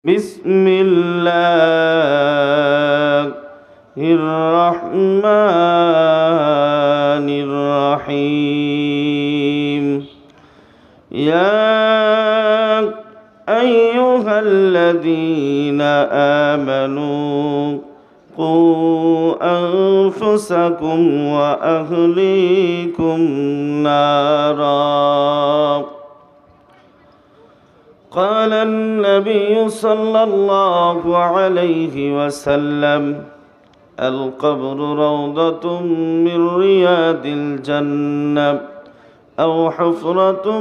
بسم الله الرحمن الرحيم يا أيها الذين آمنوا قوا أنفسكم وأهليكم نارا قال النبي صلى الله عليه وسلم القبر روضة من رياض الجنة أو حفرة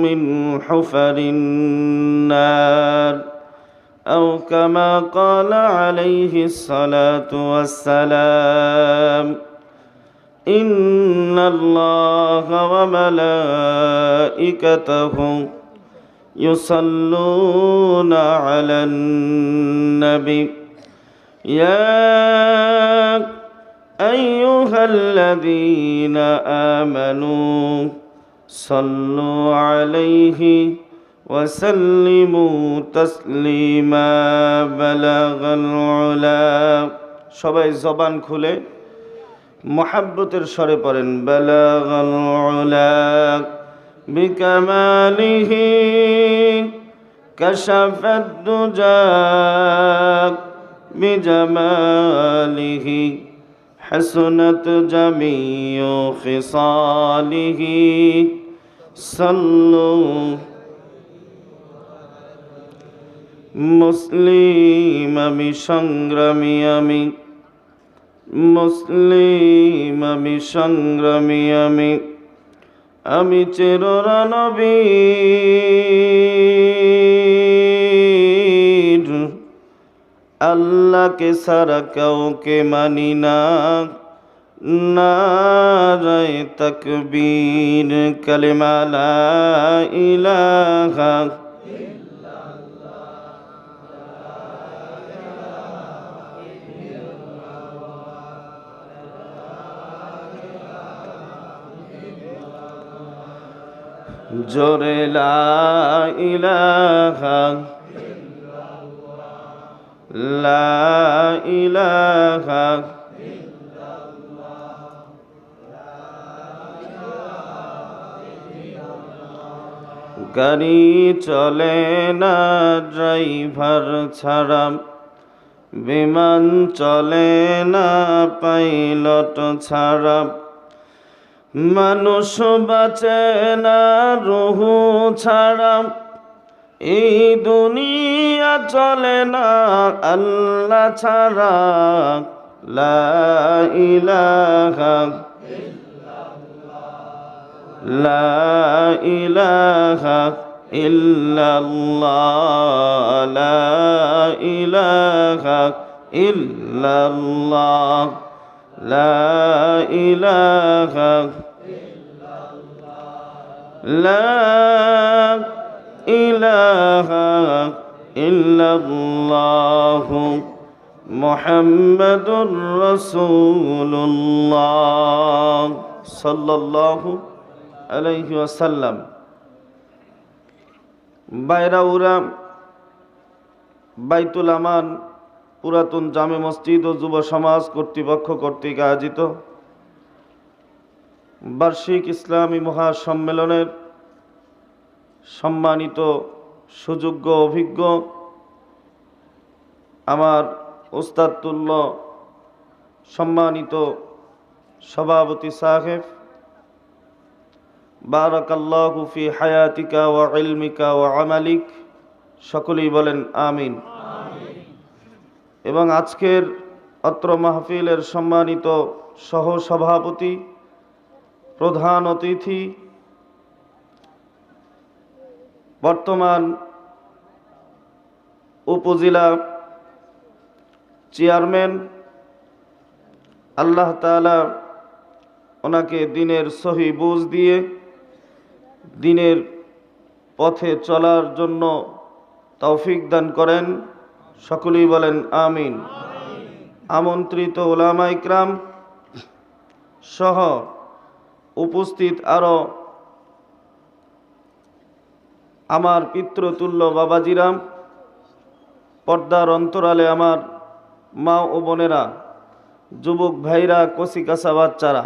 من حفر النار أو كما قال عليه الصلاة والسلام إن الله وملائكته يصلون على النبي يا أيها الذين آمنوا صلوا عليه وسلموا تسليما بلغ العلا সবাই জবান খুলে মুহাব্বতের স্বরে পড়েন বালাগাল উলা بكماله كشف الدجى بجماله حسنت جميع خصاله صلوا মুসলিম আমি সংগ্রামী আমি চিররণবীর আল্লাহকে সারা কাউকে মানি না নারায়ে তাকবীর কালিমা লা ইলাহা জোরে লা ইলাহা লা ইলাহা গাড়ি চলে না ড্রাইভার ছাড়া বিমান চলে না পাইলট ছাড়া মানুষ বাঁচে না রুহু ছাড়া এই দুনিয়া চলে না আল্লাহ ছাড়া লা ইলাহা লা ইলাহা ইল্লাল্লাহ লা ইলাহা ইল্লাল্লাহ লা ইলাহা লা ইলাহা ইল্লাল্লাহ মুহাম্মাদুর রাসূলুল্লাহ সাল্লাল্লাহু আলাইহি ওয়াসাল্লাম। বাইরাউরা বাইতুল আমান পুরাতন জামে মসজিদ ও যুব সমাজ কর্তৃপক্ষ কর্তৃক আয়োজিত বার্ষিক ইসলামী মহাসম্মেলনের সম্মানিত সুযোগ্য অভিজ্ঞ আমার উস্তাদতুল্য সম্মানিত সভাপতি সাহেব, বারাকাল্লাহু ফি হায়াতিকা ওয়া ইলমিকা ওয়া আমালিক, সকলেই বলেন আমিন। এবং আজকের অত্র মাহফিলের সম্মানিত সহ সভাপতি, প্রধান অতিথি, বর্তমান উপজেলা চেয়ারম্যান, আল্লাহ তাআলা ওনাকে দিনের সহি বুঝ দিয়ে দিনের পথে চলার জন্য তৌফিক দান করেন, সকলেই বলেন আমিন। আমন্ত্রিত উলামা ইকরাম সহ উপস্থিত আরো আমার পিতৃতুল্য বাবাজিরাম, পর্দার অন্তরালে আমার মা ও বোনেরা, যুবক ভাইরা, কচি কাঁচা বাচ্চারা,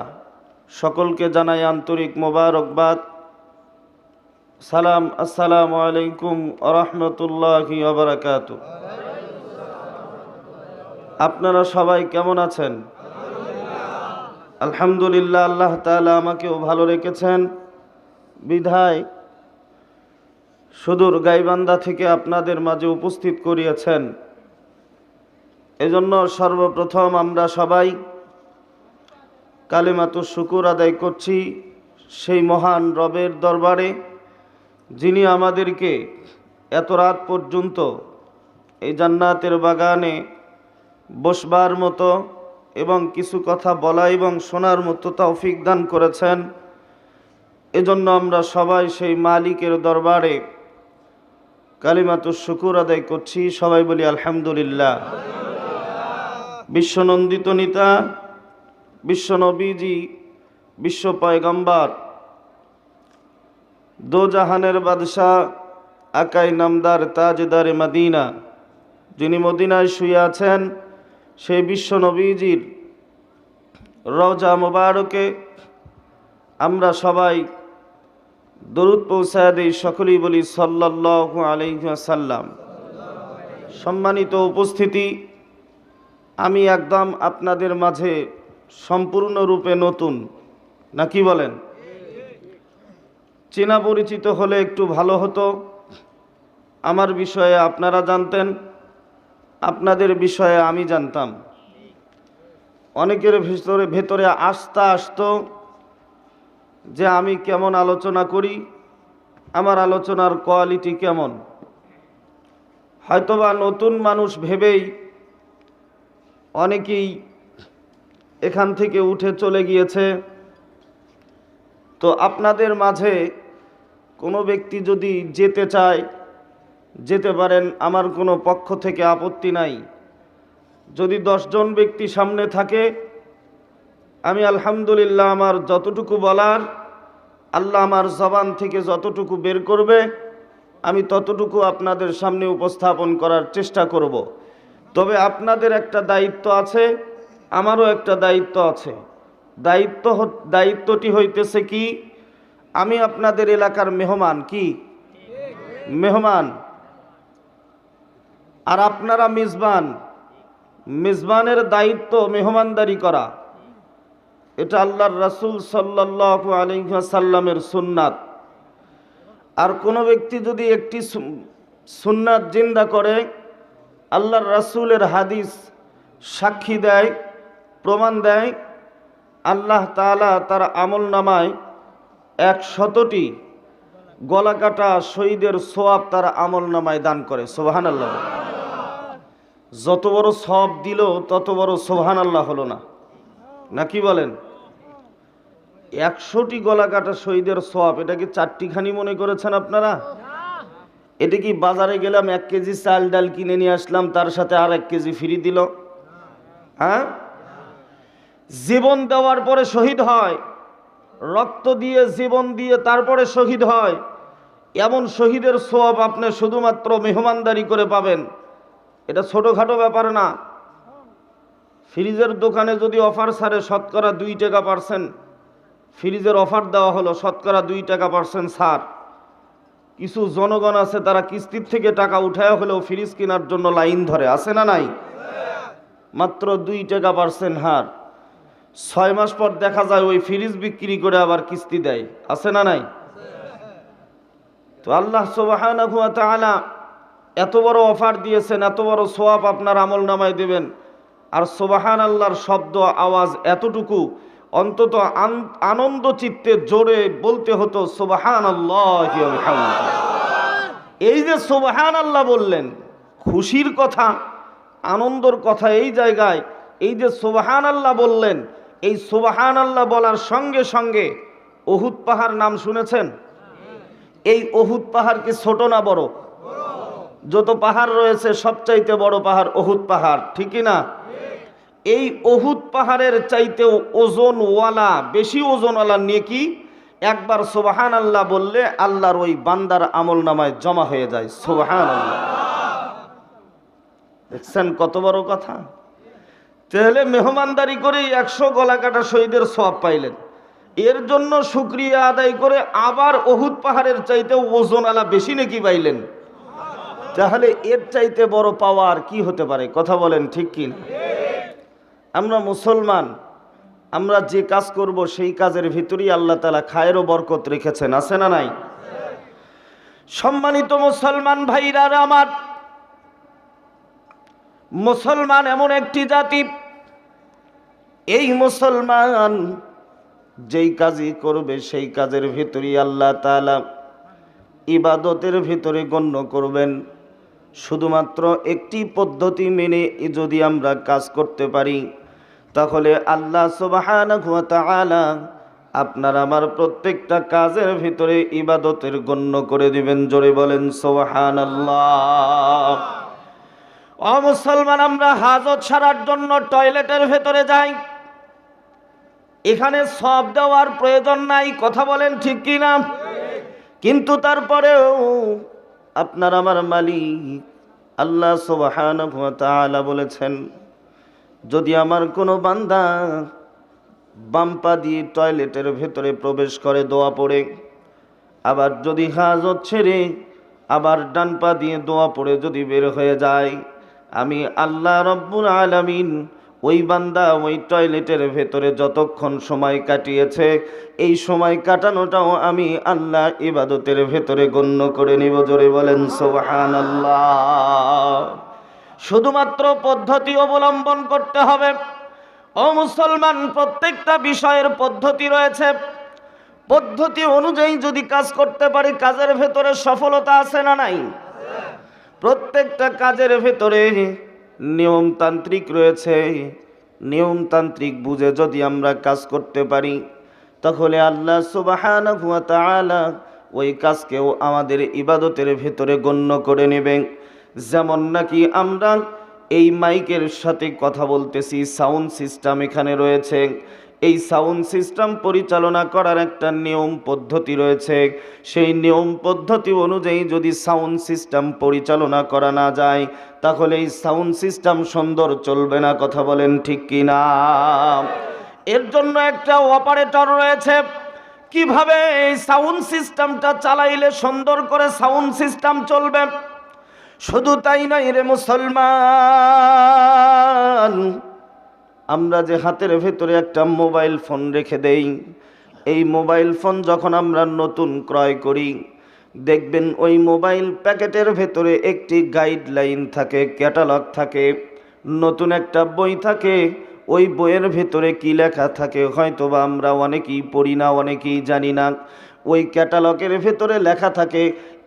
সকলকে জানাই আন্তরিক মোবারকবাদ। সালাম, আসসালামু আলাইকুম ওয়া রাহমাতুল্লাহি ওয়া বারাকাতুহু। আপনারা সবাই কেমন আছেন? আলহামদুলিল্লাহ, আল্লাহ তাআলা আমাকেও ভালো রেখেছেন বিধায় সুদূর গাইবান্ধা থেকে আপনাদের মাঝে উপস্থিত করিয়েছেন। এজন্য সর্বপ্রথম আমরা সবাই কালিমাতুশ শুকুর আদায় করছি সেই মহান রবের দরবারে, যিনি আমাদেরকে এত রাত পর্যন্ত এই জান্নাতের বাগানে বসবার মতো এবং কিছু কথা বলা এবং শোনার মতো তৌফিক দান করেছেন। এজন্য আমরা সবাই সেই মালিকের দরবারে কালিমাতুশ শুকুর আদায় করছি। সবাই বলি আলহামদুলিল্লাহ। বিশ্বনন্দিত নেতা, বিশ্বনবীজি, বিশ্ব পয়গম্বর, দো জাহানের বাদশাহ, আকাই নামদার, তাজদারে মদিনা, যিনি মদিনায় শুয়ে আছেন, সেই বিশ্বনবীজির রওজা মুবারকে আমরা সবাই দরুদ পৌঁছায় দেই। সকলেই বলি সাল্লাল্লাহু আলাইহি ওয়াসাল্লাম। সম্মানিত উপস্থিতি, আমি একদম আপনাদের মাঝে সম্পূর্ণরূপে নতুন, নাকি বলেন? চেনা পরিচিত হলে একটু ভালো হতো। আমার বিষয়ে আপনারা জানতেন, আপনাদের বিষয়ে আমি জানতাম। অনেকের ভেতরে আস্থা আসতো যে আমি কেমন আলোচনা করি, আমার আলোচনার কোয়ালিটি কেমন। হয়তোবা নতুন মানুষ ভেবেই অনেকেই এখান থেকে উঠে চলে গিয়েছে। তো আপনাদের মাঝে কোনো ব্যক্তি যদি যেতে চায় যেতে পারেন, আমার কোনো পক্ষ থেকে আপত্তি নাই। যদি 10 জন ব্যক্তি সামনে থাকে, আমি আলহামদুলিল্লাহ আমার যতটুকু বলার, আল্লাহ আমার জবান থেকে যতটুকু বের করবে, আমি ততটুকু আপনাদের সামনে উপস্থাপন করার চেষ্টা করব। তবে আপনাদের একটা দায়িত্ব আছে, আমারও একটা দায়িত্ব আছে। দায়িত্বটি হইতেছে কি, আমি আপনাদের এলাকার মেহমান, কি মেহমান, আর আপনারা মেজবান। মেজবানের দায়িত্ব মেহমানদারি করা। এটা আল্লাহর রাসূল সাল্লাল্লাহু আলাইহি ওয়াসাল্লামের সুন্নাত। আর কোনো ব্যক্তি যদি একটি সুন্নাত জিন্দা করে, আল্লাহর রাসূলের হাদিস সাক্ষী দেয়, প্রমাণ দেয়, আল্লাহ তাআলা তার আমলনামায় 100টি গলা কাটা শহীদের সওয়াব তার আমলনামায় দান করে। সুবহানাল্লাহ। যত বড় সওয়াব দিল তত বড় সুবহানাল্লাহ হলো না, নাকি বলেন? 100টি গলা কাটা শহীদের সওয়াব, এটা কি 4টিখানি মনে করেছেন আপনারা? এটা কি বাজারে গেলাম 1 কেজি চাল ডাল কিনে নিয়ে আসলাম, তার সাথে আর 1 কেজি ফ্রি দিল? হ্যাঁ? জীবন দেওয়ার পরে শহীদ হয়, রক্ত দিয়ে জীবন দিয়ে তারপরে শহীদ হয়। এমন শহীদের সওয়াব আপনি শুধুমাত্র মেহমানদারি করে পাবেন। এটা ছোটোখাটো ব্যাপার না। ফ্রিজের দোকানে যদি অফার ছাড়ে শতকরা 2 টাকা পার্সেন্ট, ফ্রিজের অফার দেওয়া হলো শতকরা 2 টাকা পার্সেন্ট ছাড়। কিছু জনগণ আছে তারা কিস্তির থেকে টাকা উঠায় হলেও ফ্রিজ কেনার জন্য লাইন ধরে, আছে না নাই? মাত্র 2 টাকা পার্সেন্ট হার। 6 মাস পর দেখা যায় ওই ফ্রিজ বিক্রি করে আবার কিস্তি দেয়, আছে না নাই? তো আল্লাহ সুবহানাহু ওয়া তাআলা এত বড় অফার দিয়েছেন, এত বড় সওয়াব আপনার আমলনামায় দেবেন। আর সুবহানাল্লাহর শব্দ আওয়াজ এতটুকু, অন্তত আনন্দ চিত্তে জোরে বলতে হতো সুবহানাল্লাহি ওয়া বিহামদিহি। এই যে সুবহানাল্লাহ বললেন, খুশির কথা, আনন্দের কথা, এই জায়গায় এই যে সুবহানাল্লাহ বললেন, এই সুবহানাল্লাহ বলার সঙ্গে সঙ্গে উহুদ পাহাড় নাম শুনেছেন? এই উহুদ পাহাড় কি ছোট না বড়? যত পাহাড় রয়েছে সবচাইতে বড় পাহাড় উহুদ পাহাড়, ঠিক কি না? এই উহুদ পাহাড়ের চাইতেও ওজনওয়ালা, বেশি ওজনওয়ালা নেকি একবার সুবহানাল্লাহ বললে আল্লাহর ওই বান্দার আমলনামায় জমা হয়ে যায়। সুবহানাল্লাহ। দেখছেন কত বড় কথা। তাহলে মেহমানদারি করে 100 গলা কাটা শহীদের সওয়াব পাইলেন, এর জন্য শুকরিয়া আদায় করে আবার উহুদ পাহাড়ের চাইতে ওজনওয়ালা বেশি নাকি পাইলেন। তাহলে এর চাইতে বড় পাওয়া আর কি হতে পারে? কথা বলেন ঠিক কি না? আমরা মুসলমান, আমরা যে কাজ করব সেই কাজের ভিতরেই আল্লাহ তাআলা খায়ের ও বরকত রেখেছেন, আছে না নাই? সম্মানিত মুসলমান ভাইরা আমার, মুসলমান এমন একটি জাতি, এই মুসলমান যেই কাজই করবে সেই কাজের ভিতরেই আল্লাহ তাআলা ইবাদতের ভিতরে গণ্য করবেন। শুধুমাত্র একটি পদ্ধতি মেনে যদি আমরা কাজ করতে পারি, তাহলে আল্লাহ সুবহানাহু ওয়া তাআলা আপনার আমার প্রত্যেকটা কাজের ভিতরে ইবাদতের গণ্য করে দিবেন। জোরে বলেন সুবহানাল্লাহ। ও মুসলমান, আমরা হাজত সারার জন্য টয়লেটের ভেতরে যাই, এখানে সব দেওয়ার প্রয়োজন নাই, কথা বলেন ঠিক কি না? কিন্তু তারপরেও আপনার আমার মালিক আল্লাহ সুবহানাহু ওয়া তাআলা বলেছেন, যদি আমার কোনো বান্দা বাম পা দিয়ে টয়লেটের ভেতরে প্রবেশ করে দোয়া পড়ে, আবার যদি হাজত ছেড়ে আবার ডান পা দিয়ে দোয়া পড়ে যদি বের হয়ে যায়, আমি আল্লাহ রব্বুল আলামিন ওই বান্দা ওই টয়লেটের ভেতরে যতক্ষণ সময় কাটিয়েছে, এই সময় কাটানোটাও আমি আল্লাহ ইবাদতের ভেতরে গণ্য করে নিব। জোরে বলেন সুবহানাল্লাহ। শুধুমাত্র পদ্ধতি অবলম্বন করতে হবে। ও মুসলমান, প্রত্যেকটা বিষয়ের পদ্ধতি রয়েছে, পদ্ধতি অনুযায়ী যদি কাজ করতে পারি কাজের ভেতরে সফলতা আছে না নাই? প্রত্যেকটা কাজের ভেতরে নিয়মতান্ত্রিক রয়েছে, নিয়মতান্ত্রিক বুঝে যদি আমরা কাজ করতে পারি, তাহলে আল্লাহ সুবহানাহু ওয়া তাআলা ওই কাজকেও আমাদের ইবাদতের ভেতরে গণ্য করে নেবেন। যেমন নাকি আমরা এই মাইকের সাথে কথা বলতেছি, সাউন্ড সিস্টেম এখানে রয়েছে, এই সাউন্ড সিস্টেম পরিচালনা করার একটা নিয়ম পদ্ধতি রয়েছে। সেই নিয়ম পদ্ধতি অনুযায়ী যদি সাউন্ড সিস্টেম পরিচালনা করা না যায়, তাহলে এই সাউন্ড সিস্টেম সুন্দর চলবে না, কথা বলেন ঠিক কি না? এর জন্য একটা অপারেটর রয়েছে, কিভাবে এই সাউন্ড সিস্টেমটা চালাইলে সুন্দর করে সাউন্ড সিস্টেম চলবে। শুধু তাই নয় রে মুসলমান, আমরা যে হাতের ভেতরে একটা মোবাইল ফোন রেখে দেই, এই মোবাইল ফোন যখন আমরা নতুন ক্রয় করি, দেখবেন ওই মোবাইল প্যাকেটের ভেতরে একটি গাইডলাইন থাকে, ক্যাটালগ থাকে, নতুন একটা বই থাকে। ওই বইয়ের ভেতরে কি লেখা থাকে হয়তোবা আমরা অনেকেই পড়ি না, অনেকেই জানি না। ওই ক্যাটালগের ভেতরে লেখা থাকে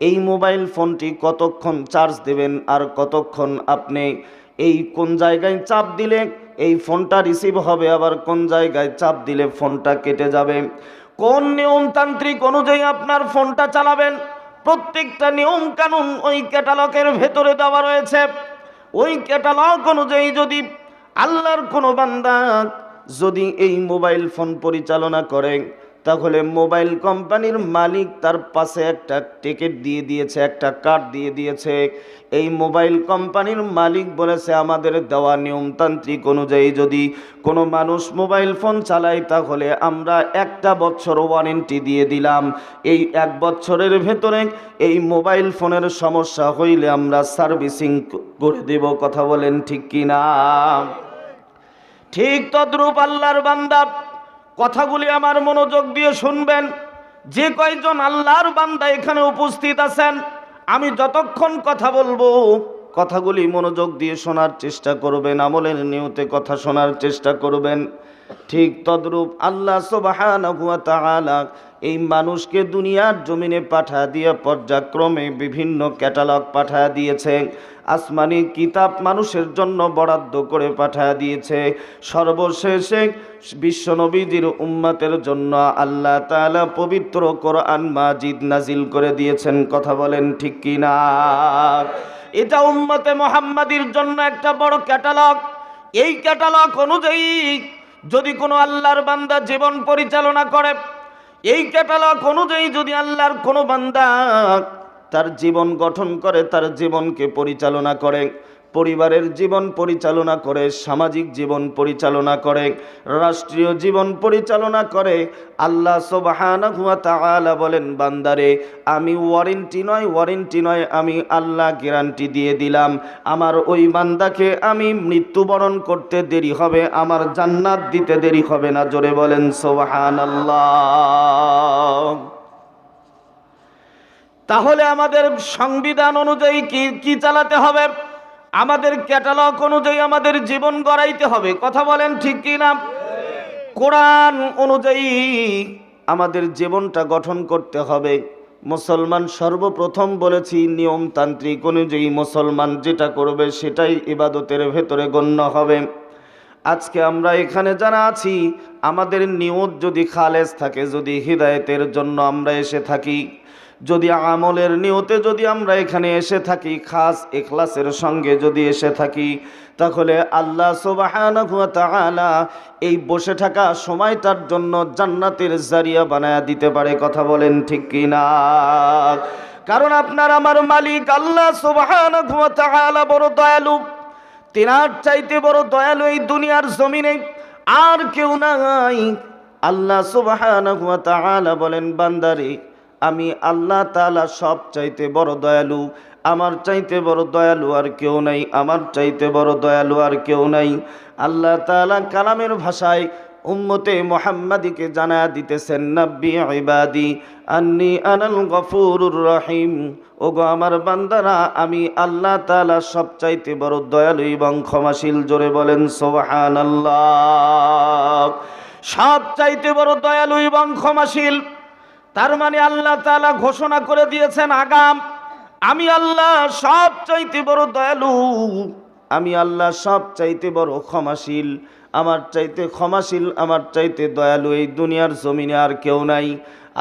এই মোবাইল ফোনটি কতক্ষণ চার্জ দেবেন, আর কতক্ষণ আপনি এই কোন জায়গায় চাপ দিলে এই ফোনটা রিসিভ হবে, আবার কোন জায়গায় চাপ দিলে ফোনটা কেটে যাবে, কোন নিয়মতান্ত্রিক অনুযায়ী আপনার ফোনটা চালাবেন, প্রত্যেকটা নিয়ম কানুন ওই ক্যাটালগের ভেতরে দেওয়া রয়েছে। ওই ক্যাটালগ অনুযায়ী যদি আল্লাহর কোনো বান্দা যদি এই মোবাইল ফোন পরিচালনা করে, তাহলে মোবাইল কোম্পানির মালিক তার পাশে একটা টিকিট দিয়ে দিয়েছে, একটা কার্ড দিয়ে দিয়েছে। এই মোবাইল কোম্পানির মালিক বলেছে, আমাদের দেওয়া নিয়মতান্ত্রিক অনুযায়ী যদি কোনো মানুষ মোবাইল ফোন চালায়, তাহলে আমরা 1 বছর ওয়ারেন্টি দিয়ে দিলাম। এই 1 বছরের ভেতরে এই মোবাইল ফোনের সমস্যা হইলে আমরা সার্ভিসিং করে দেব, কথা বলেন ঠিক কি না? ঠিক তদ্রূপ আল্লাহর বান্দা, কথাগুলি আমার মনোযোগ দিয়ে শুনবেন। যে কয়জন আল্লাহর বান্দা এখানে উপস্থিত আছেন, আমি যতক্ষণ কথা বলবো কথাগুলি মনোযোগ দিয়ে শোনার চেষ্টা করবেন, আমলের নিয়তে কথা শোনার চেষ্টা করবেন। ঠিক তদ্রূপ আল্লাহ সুবহানাহু ওয়া তাআলা এই মানুষকে দুনিয়ার জমিনে পাঠা দিয়ে পর্যায়ক্রমে বিভিন্ন ক্যাটালগ পাঠা দিয়েছে, আসমানি কিতাব মানুষের জন্য বরাদ্দ করে পাঠা দিয়েছে। সর্বশেষে বিশ্বনবীজির উম্মতের জন্য আল্লাহ তাআলা পবিত্র কোরআন মাজিদ নাজিল করে দিয়েছেন, কথা বলেন ঠিক কি না? এটা উম্মতে মুহাম্মাদির জন্য একটা বড় ক্যাটালগ। এই ক্যাটালগ অনুযায়ী যদি কোনো আল্লাহর বান্দা জীবন পরিচালনা করে, এই ক্যাটালগ অনুযায়ী যদি আল্লাহর কোনো বান্দা তার জীবন গঠন করে, তার জীবনকে পরিচালনা করে, পরিবারের জীবন পরিচালনা করে, সামাজিক জীবন পরিচালনা করে, রাষ্ট্রীয় জীবন পরিচালনা করে। আল্লাহ সুবহানাহু ওয়া তাআলা বলেন, বান্দারে আমি ওয়ারেন্টি নয়, আমি আল্লাহ গ্যারান্টি দিয়ে দিলাম, আমার ওই বান্দাকে আমি মৃত্যুবরণ করতে দেরি হবে, আমার জান্নাত দিতে দেরি হবে না। জোরে বলেন সুবহানাল্লাহ। তাহলে আমাদের সংবিধান অনুযায়ী কি চালাতে হবে? আমাদের ক্যাটালগ অনুযায়ী আমাদের জীবন গড়াইতে হবে। কথা বলেন ঠিক কি না? কোরআন অনুযায়ী আমাদের জীবনটা গঠন করতে হবে। মুসলমান সর্বপ্রথম বলেছি নিয়মতান্ত্রিক অনুযায়ী মুসলমান যেটা করবে সেটাই ইবাদতের ভেতরে গণ্য হবে। আজকে আমরা এখানে যারা আছি, আমাদের নিয়ত যদি খালেস থাকে, যদি হিদায়াতের জন্য আমরা এসে থাকি, যদি আমলের নিয়তে যদি আমরা এখানে এসে থাকি, খাস ইখলাসের সঙ্গে যদি এসে থাকি, তাহলে আল্লাহ সুবহানাহু ওয়া তাআলা এই বসে থাকা সময়টার জন্য জান্নাতের জারিয়া বানায়া দিতে পারে। কথা বলেন ঠিক কি না? কারণ আপনার আমার মালিক আল্লাহ সুবহানাহু ওয়া তাআলা বড় দয়ালু। তিনার চাইতে বড় দয়ালু এই দুনিয়ার জমিনে আর কেউ নাই। আল্লাহ সুবহানাহু ওয়া তাআলা বলেন, বান্দারে আমি আল্লাহ তাআলা সব চাইতে বড় দয়ালু, আমার চাইতে বড় দয়ালু আর কেউ নাই, আমার চাইতে বড় দয়ালু আর কেউ নাই। আল্লাহ তাআলা কালামের ভাষায় উম্মতে মুহাম্মাদিকে জানায়া দিতেছেন, নাব্বি ইবাদি আন্নী আনাল গফুরুর রহিম। ওগো আমার বান্দারা, আমি আল্লাহ তাআলা সব চাইতে বড় দয়ালু এবং ক্ষমাশীল। জোরে বলেন সুবহানাল্লাহ। সব চাইতে বড় দয়ালু এবং ক্ষমাশীল, তার মানে আল্লাহ তাআলা ঘোষণা করে দিয়েছেন আগাম, আমি আল্লাহ সব চাইতে বড় দয়ালু, আমি আল্লাহ সব চাইতে বড় ক্ষমাশীল। আমার চাইতে ক্ষমাশীল, আমার চাইতে দয়ালু এই দুনিয়ার জমিনে আর কেউ নাই।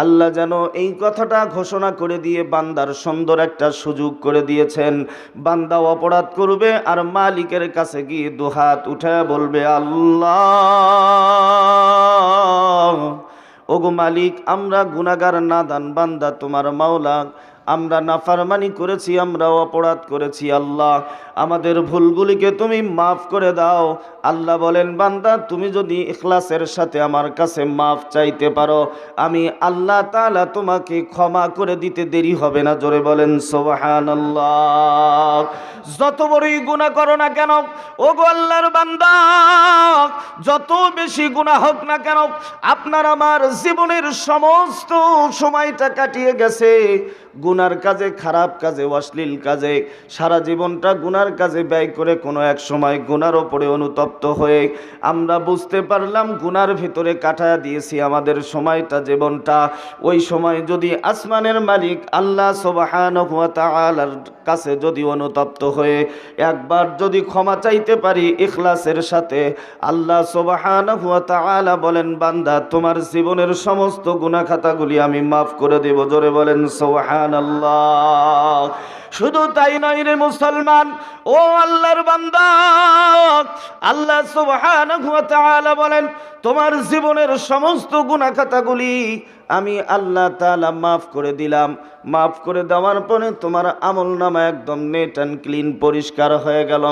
আল্লাহ যেন এই কথাটা ঘোষণা করে দিয়ে বান্দার সুন্দর একটা সুযোগ করে দিয়েছেন। বান্দা অপরাধ করবে আর মালিকের কাছে গিয়ে দুহাত উঠায় বলবে, আল্লাহ, ওগো মালিক, আমরা গুনাহগার নাদান বান্দা তোমার মাওলা, আমরা নাফরমানি করেছি, আমরা অপরাধ করেছি, আল্লাহ আমাদের ভুলগুলিকে তুমি মাফ করে দাও। আল্লাহ বলেন, বান্দা তুমি যদি ইখলাসের সাথে আমার কাছে মাফ চাইতে পারো, আমি আল্লাহ তাআলা তোমাকে ক্ষমা করে দিতে দেরি হবে না। জোরে বলেন সুবহানাল্লাহ। যত বড়ই গুনাহ করো না কেন ওগো আল্লাহর বান্দা, যত বেশি গুনাহ হোক না কেন, আপনার আমার জীবনের সমস্ত সময়টা কাটিয়ে গেছে গুনার কাজে, খারাপ কাজে, অশ্লীল কাজে, সারা জীবনটা গুনার কাজে ব্যয় করে কোনো এক সময় গুনার ওপরে অনুতপ্ত হয়ে আমরা বুঝতে পারলাম গুনার ভিতরে কাটায়া দিয়েছি আমাদের সময়টা, জীবনটা। ওই সময় যদি আসমানের মালিক আল্লাহ সুবহানাহু ওয়া তাআলার কাছে যদি অনুতপ্ত হয়ে একবার যদি ক্ষমা চাইতে পারি ইখলাসের সাথে, আল্লাহ সুবহানাহু ওয়া তাআলা বলেন, বান্দা তোমার জীবনের সমস্ত গুনাহ খাতাগুলি আমি মাফ করে দেব। জোরে বলেন সুবহানাল্লাহ। শুধু তাই নয় রে মুসলমান, ও আল্লাহর বান্দা, আল্লাহ সুবহানাহু ওয়া তাআলা বলেন, তোমার জীবনের সমস্ত গুনাহ খাতাগুলি আমি আল্লাহ তাআলা মাফ করে দিলাম। মাফ করে দেওয়ার পরে তোমার আমলনামা একদম নেট অ্যান্ড ক্লিন, পরিষ্কার হয়ে গেল।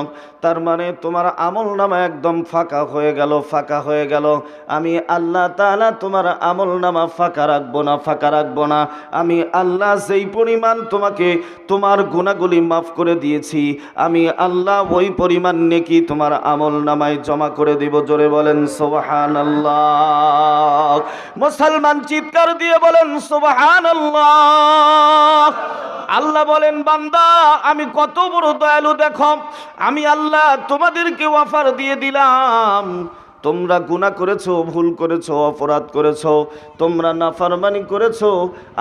তার মানে তোমার আমলনামা একদম ফাঁকা হয়ে গেল, ফাঁকা হয়ে গেল। আমি আল্লাহ তাআলা তোমার আমলনামা ফাঁকা রাখবো না, ফাঁকা রাখবো না। আমি আল্লাহ যেই পরিমাণ তোমাকে তোমার গুনাহগুলি মাফ করে দিয়েছি, আমি আল্লাহ ওই পরিমাণ নেকি তোমার আমলনামায় জমা করে দিব। জোরে বলেন সুবহানাল্লাহ। মুসলমান চিৎকার দিয়ে বলেন সুবহানাল্লাহ। আল্লাহ বলেন, বান্দা আমি কত বড় দয়ালু দেখো, আমি আল্লাহ তোমাদেরকে অফার দিয়ে দিলাম। তোমরা গুনাহ করেছো, ভুল করেছো, অপরাধ করেছো, তোমরা নাফরমানি করেছো,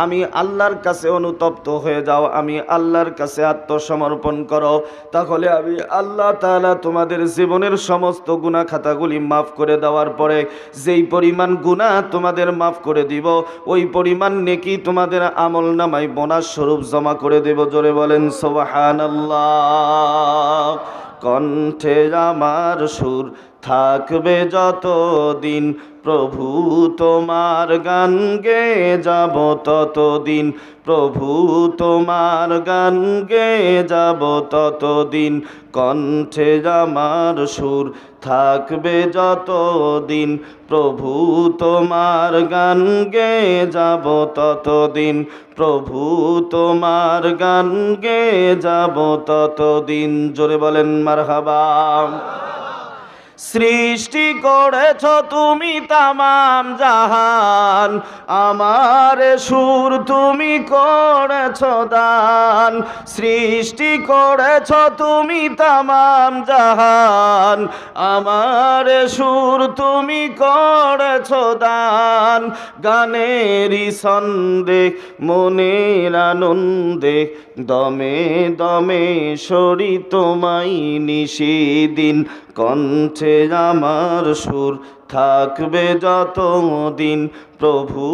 আমি আল্লাহর কাছে অনুতপ্ত হয়ে যাও, আমি আল্লাহর কাছে আত্মসমর্পণ করো, তাহলে আমি আল্লাহ তাআলা তোমাদের জীবনের সমস্ত গুনাহ খাতাগুলি মাফ করে দেওয়ার পরে যেই পরিমাণ গুনাহ তোমাদের মাফ করে দিব, ওই পরিমাণ নেকি তোমাদের আমলনামায় বোনাস স্বরূপ জমা করে দেব। জোরে বলেন সুবহানাল্লাহ। কণ্ঠে আমার সুর থাকবে যতদিন, প্রভু তোমার গান গেয়ে যাব ততদিন, প্রভু তোমার গান গেয়ে যাব ততদিন, কণ্ঠে আমার সুর থাকবে যতদিন, প্রভু তোমার গান গেয়ে যাব ততদিন, প্রভু তোমার গান গেয়ে যাব ততদিন। জোরে বলেন মারহাবা। সৃষ্টি করেছ তুমি তামাম জাহান, আমার সুর তুমি করেছ দান। সৃষ্টি করেছ তুমি তামাম জাহান, আমার সুর তুমি করেছ দান। গানেরই ছন্দে মনের আনন্দে দমে দমে সরি তোমায় নিশিদিন, কণ্ঠে আমার সুর থাকবে যতদিন, প্রভু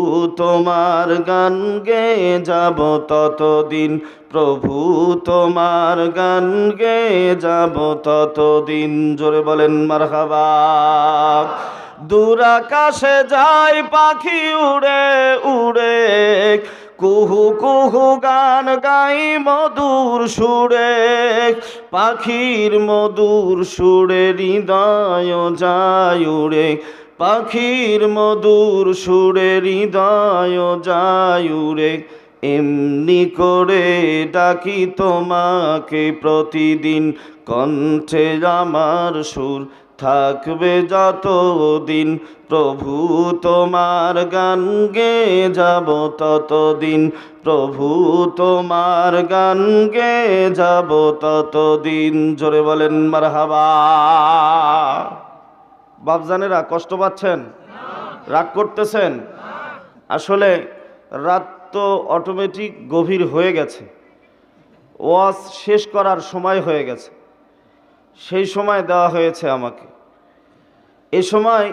তোমার গান গেয়ে যাব ততদিন, প্রভু তোমার গান গেয়ে যাব ততদিন। জোরে বলেন মারহাবা। দূর আকাশে যায় পাখি উড়ে উড়ে, কুহু কুহু গান গাই মধুর সুরে, পাখির মধুর সুরে হৃদয় যায় উড়ে, পাখির মধুর সুরে হৃদয় যায় উড়ে। এমনি করে ডাকি তোমাকে প্রতিদিন, কণ্ঠে আমার সুর থাকবে যতদিন, প্রভু তোমার গান গেয়ে যাব ততদিন, প্রভু তোমার গান গেয়ে যাব ততদিন। জোরে বলেন মারহাবা। বাপজানেরা কষ্ট পাচ্ছেন? রাগ করতেছেন? আসলে রাত তো অটোমেটিক গভীর হয়ে গেছে, ওয়াজ শেষ করার সময় হয়ে গেছে, সেই সময় দেওয়া হয়েছে আমাকে। এ সময়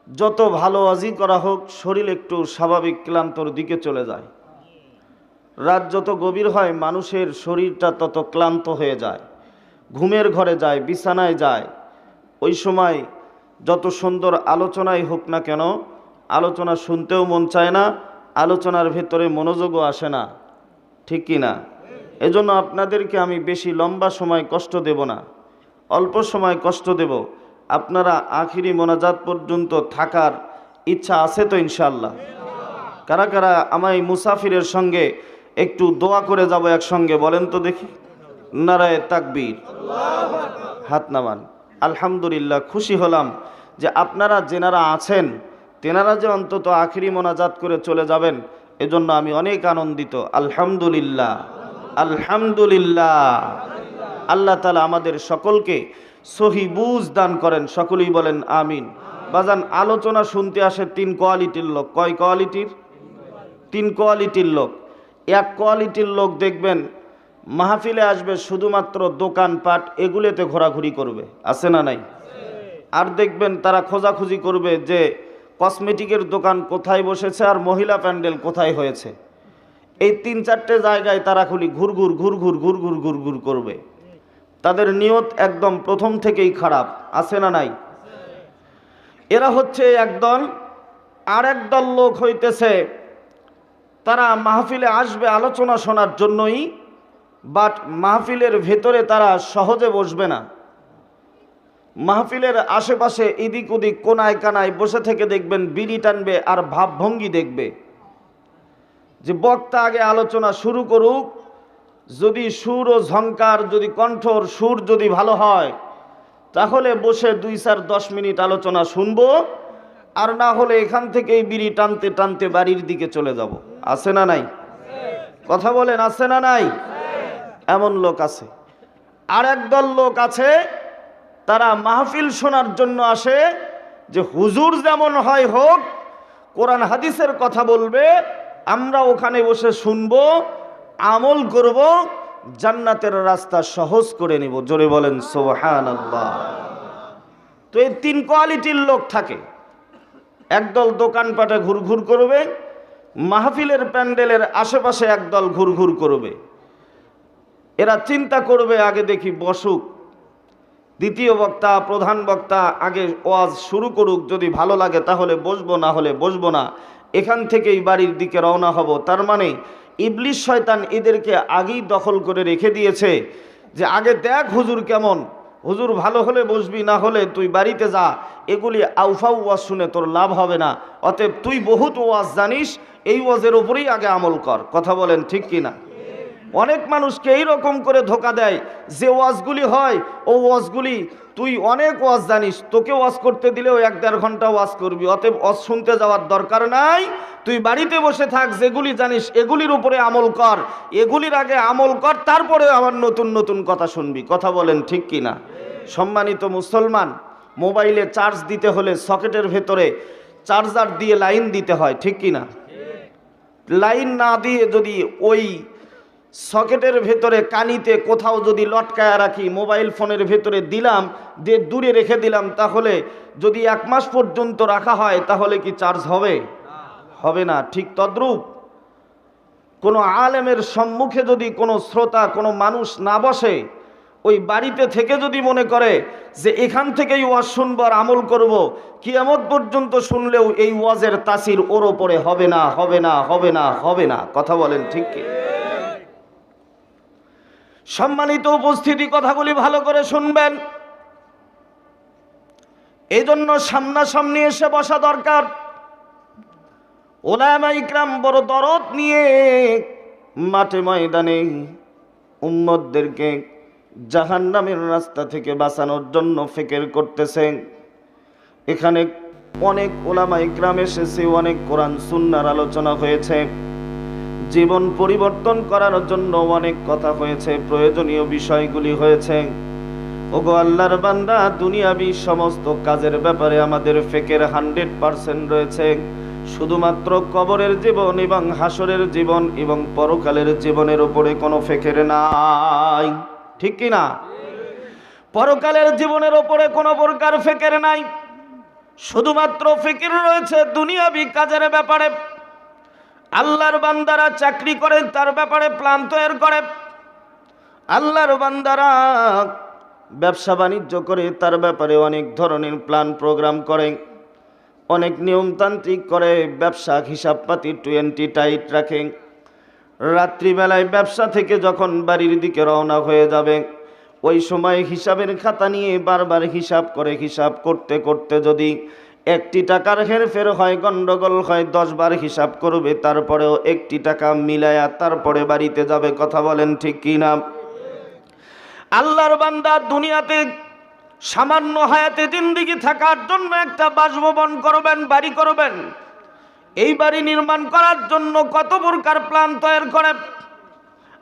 যত ভালো ওয়াজই করা হোক, শরীর একটু স্বাভাবিক ক্লান্তর দিকে চলে যায়। রাত যত গভীর হয় মানুষের শরীরটা তত ক্লান্ত হয়ে যায়, ঘুমের ঘরে যায়, বিছানায় যায়। ওই সময় যত সুন্দর আলোচনাই হোক না কেন, আলোচনা শুনতেও মন চায় না, আলোচনার ভেতরে মনোযোগও আসে না, ঠিক কি না? এজন্য আপনাদেরকে আমি বেশি লম্বা সময় কষ্ট দেব না, অল্প সময় কষ্ট দেব। আপনারা আখিরি মোনাজাত পর্যন্ত থাকার ইচ্ছা আছে তো ইনশাআল্লাহ? কারা কারা আমায় মুসাফিরের সঙ্গে একটু দোয়া করে যাব একসঙ্গে, বলেন তো দেখি। নারায়ে তাকবীর, হাত নামান। আলহামদুলিল্লাহ, খুশি হলাম যে আপনারা যেনারা আছেন তেনারা যে অন্তত আখিরি মোনাজাত করে চলে যাবেন, এজন্য আমি অনেক আনন্দিত। আলহামদুলিল্লাহ, আলহামদুলিল্লাহ। আল্লাহ তাআলা আমাদের সকলকে সহি বুঝ দান করেন, সকলেই বলেন আমিন। বাজান, আলোচনা শুনতে আসে তিন কোয়ালিটির লোক। কয় কোয়ালিটির? তিন কোয়ালিটির লোক। এক কোয়ালিটির লোক দেখবেন মাহফিলে আসবে শুধুমাত্র দোকানপাট এগুলোতে ঘোরাঘুরি করবে, আছে না নাই? আর দেখবেন তারা খোঁজাখুঁজি করবে যে কসমেটিকের দোকান কোথায় বসেছে আর মহিলা প্যান্ডেল কোথায় হয়েছে। এই তিন চারটে জায়গায় তারা খালি ঘুরঘুর ঘুরঘুর ঘুরঘুর ঘুরঘুর করবে। তাদের নিয়ত একদম প্রথম থেকেই খারাপ, আছে না নাই? এরা হচ্ছে একদল। আর একদল লোক হইতেছে তারা মাহফিলে আসবে আলোচনা শোনার জন্যই, বাট মাহফিলের ভেতরে তারা সহজে বসবে না। মাহফিলের আশেপাশে এদিক ওদিক কোনায় কানায় বসে থেকে দেখবেন বিড়ি টানবে আর ভাবভঙ্গি দেখবে যে বক্তা আগে আলোচনা শুরু করুক, যদি সুর ও ঝংকার, যদি কণ্ঠর সুর যদি ভালো হয় তাহলে বসে 2-4-10 মিনিট আলোচনা শুনবো, আর না হলে এখান থেকেই বিড়ি টানতে টানতে বাড়ির দিকে চলে যাব। আছে না নাই? কথা বলেন, আছে না নাই? এমন লোক আছে। আর একদল লোক আছে তারা মাহফিল শোনার জন্য আসে, যে হুজুর যেমন হয় হোক, কোরআন হাদিসের কথা বলবে, আমরা ওখানে বসে শুনবো, আমল করব, জান্নাতের রাস্তা সহজ করে নিব। জোরে বলেন সুবহানাল্লাহ। তো এই তিন কোয়ালিটির লোক থাকে। একদল দোকানপাটে ঘুরঘুর করবে, মাহফিলের প্যান্ডেলের আশেপাশে একদল ঘুরঘুর করবে। এরা চিন্তা করবে আগে দেখি বসুক, দ্বিতীয় বক্তা, প্রধান বক্তা আগে ওয়াজ শুরু করুক, যদি ভালো লাগে তাহলে বসবো, না হলে বসবো না, এখান থেকেই বাড়ির দিকে রওনা হব। তার মানে ইবলিস শয়তান এদেরকে আগেই দখল করে রেখে দিয়েছে যে আগে দেখ হুজুর কেমন, হুজুর ভালো হলে বসবি, না হলে তুই বাড়িতে যা, এগুলি আউফা ওয়াজ শুনে তোর লাভ হবে না, অতএব তুই বহুত ওয়াজ জানিস, এই ওয়াজের উপরেই আগে আমল কর। কথা বলেন ঠিক কিনা? অনেক মানুষকে এইরকম করে ধোকা দেয়, যে ওয়াজগুলি হয় ও ওয়াজগুলি তুই অনেক ওয়াজ জানিস, তোকে ওয়াজ করতে দিলেও 1-1.5 ঘন্টা ওয়াজ করবি, অতএব ওয়াজ শুনতে যাওয়ার দরকার নাই, তুই বাড়িতে বসে থাক, যেগুলি জানিস এগুলির উপরে আমল কর, এগুলির আগে আমল কর, তারপরে আবার নতুন নতুন কথা শুনবি। কথা বলেন ঠিক কিনা? সম্মানিত মুসলমান, মোবাইলে চার্জ দিতে হলে সকেটের ভেতরে চার্জার দিয়ে লাইন দিতে হয়, ঠিক কিনা? লাইন না দিয়ে যদি ওই সকেটের ভেতরে কানিতে কোথাও যদি লটকায়া রাখি, মোবাইল ফোনের ভেতরে দিলাম, দিয়ে দূরে রেখে দিলাম, তাহলে যদি 1 মাস পর্যন্ত রাখা হয় তাহলে কি চার্জ হবে? হবে না। ঠিক তদ্রূপ কোনো আলেমের সম্মুখে যদি কোনো শ্রোতা, কোনো মানুষ না বসে, ওই বাড়িতে থেকে যদি মনে করে যে এখান থেকেই ওয়াজ শুনবো আর আমল করব, কিয়ামত পর্যন্ত শুনলেও এই ওয়াজের তাসির ওর ওপরে হবে না, হবে না, হবে না, হবে না। কথা বলেন ঠিক কি? সম্মানিত উপস্থিতি, কথাগুলি ভালো করে শুনবেন। এই জন্য সামনাসামনি এসে বসা দরকার। উলামা ইকরাম বড় দরদ নিয়ে মাঠে ময়দানে উম্মতদেরকে জাহান্নামের রাস্তা থেকে বাঁচানোর জন্য ফিকির করতেছেন। এখানে অনেক উলামা ইকরাম এসেছে, অনেক কোরআন সুন্নাহর আলোচনা হয়েছে, জীবন পরিবর্তন করার জন্য অনেক কথা হয়েছে, প্রয়োজনীয় বিষয়গুলি হয়েছে। ওগো আল্লাহর বান্দা, দুনিয়াবি সমস্ত কাজের ব্যাপারে আমাদের ফিকির 100% রয়েছে। শুধুমাত্র কবরের জীবন এবং হাসরের জীবন এবং পরকালের জীবনের উপরে কোনো ফিকির নাই, ঠিক কি না? পরকালের জীবনের উপরে কোনো প্রকার ফিকির নাই, শুধুমাত্র ফিকির রয়েছে দুনিয়াবি কাজের ব্যাপারে। আল্লাহর বান্দারা চাকরি করেন, তার ব্যাপারে প্ল্যান তৈরি করে। আল্লাহর বান্দারা ব্যবসা বাণিজ্য করে, তার ব্যাপারে অনেক ধরনের প্ল্যান প্রোগ্রাম করে, অনেক নিয়মতান্ত্রিক করে, ব্যবসা হিসাবপাতি 20 টাইট রাখে। রাত্রিবেলায় ব্যবসা থেকে যখন বাড়ির দিকে রওনা হয়ে যাবে, ওই সময় হিসাবের খাতা নিয়ে বারবার হিসাব করে, হিসাব করতে করতে যদি 1 টাকার হেরফের হয়, গন্ডগোল হয়, 10 বার হিসাব করবে, তারপরেও 1 টাকা মিলায়া তারপরে বাড়িতে যাবে। কথা বলেন ঠিক কি না? আল্লাহর বান্দা দুনিয়াতে সামান্য হায়াতে জিন্দেগি থাকার জন্য একটা বাসভবন করবেন, বাড়ি করবেন। এই বাড়ি নির্মাণ করার জন্য কত প্রকার প্ল্যান তৈরি করে।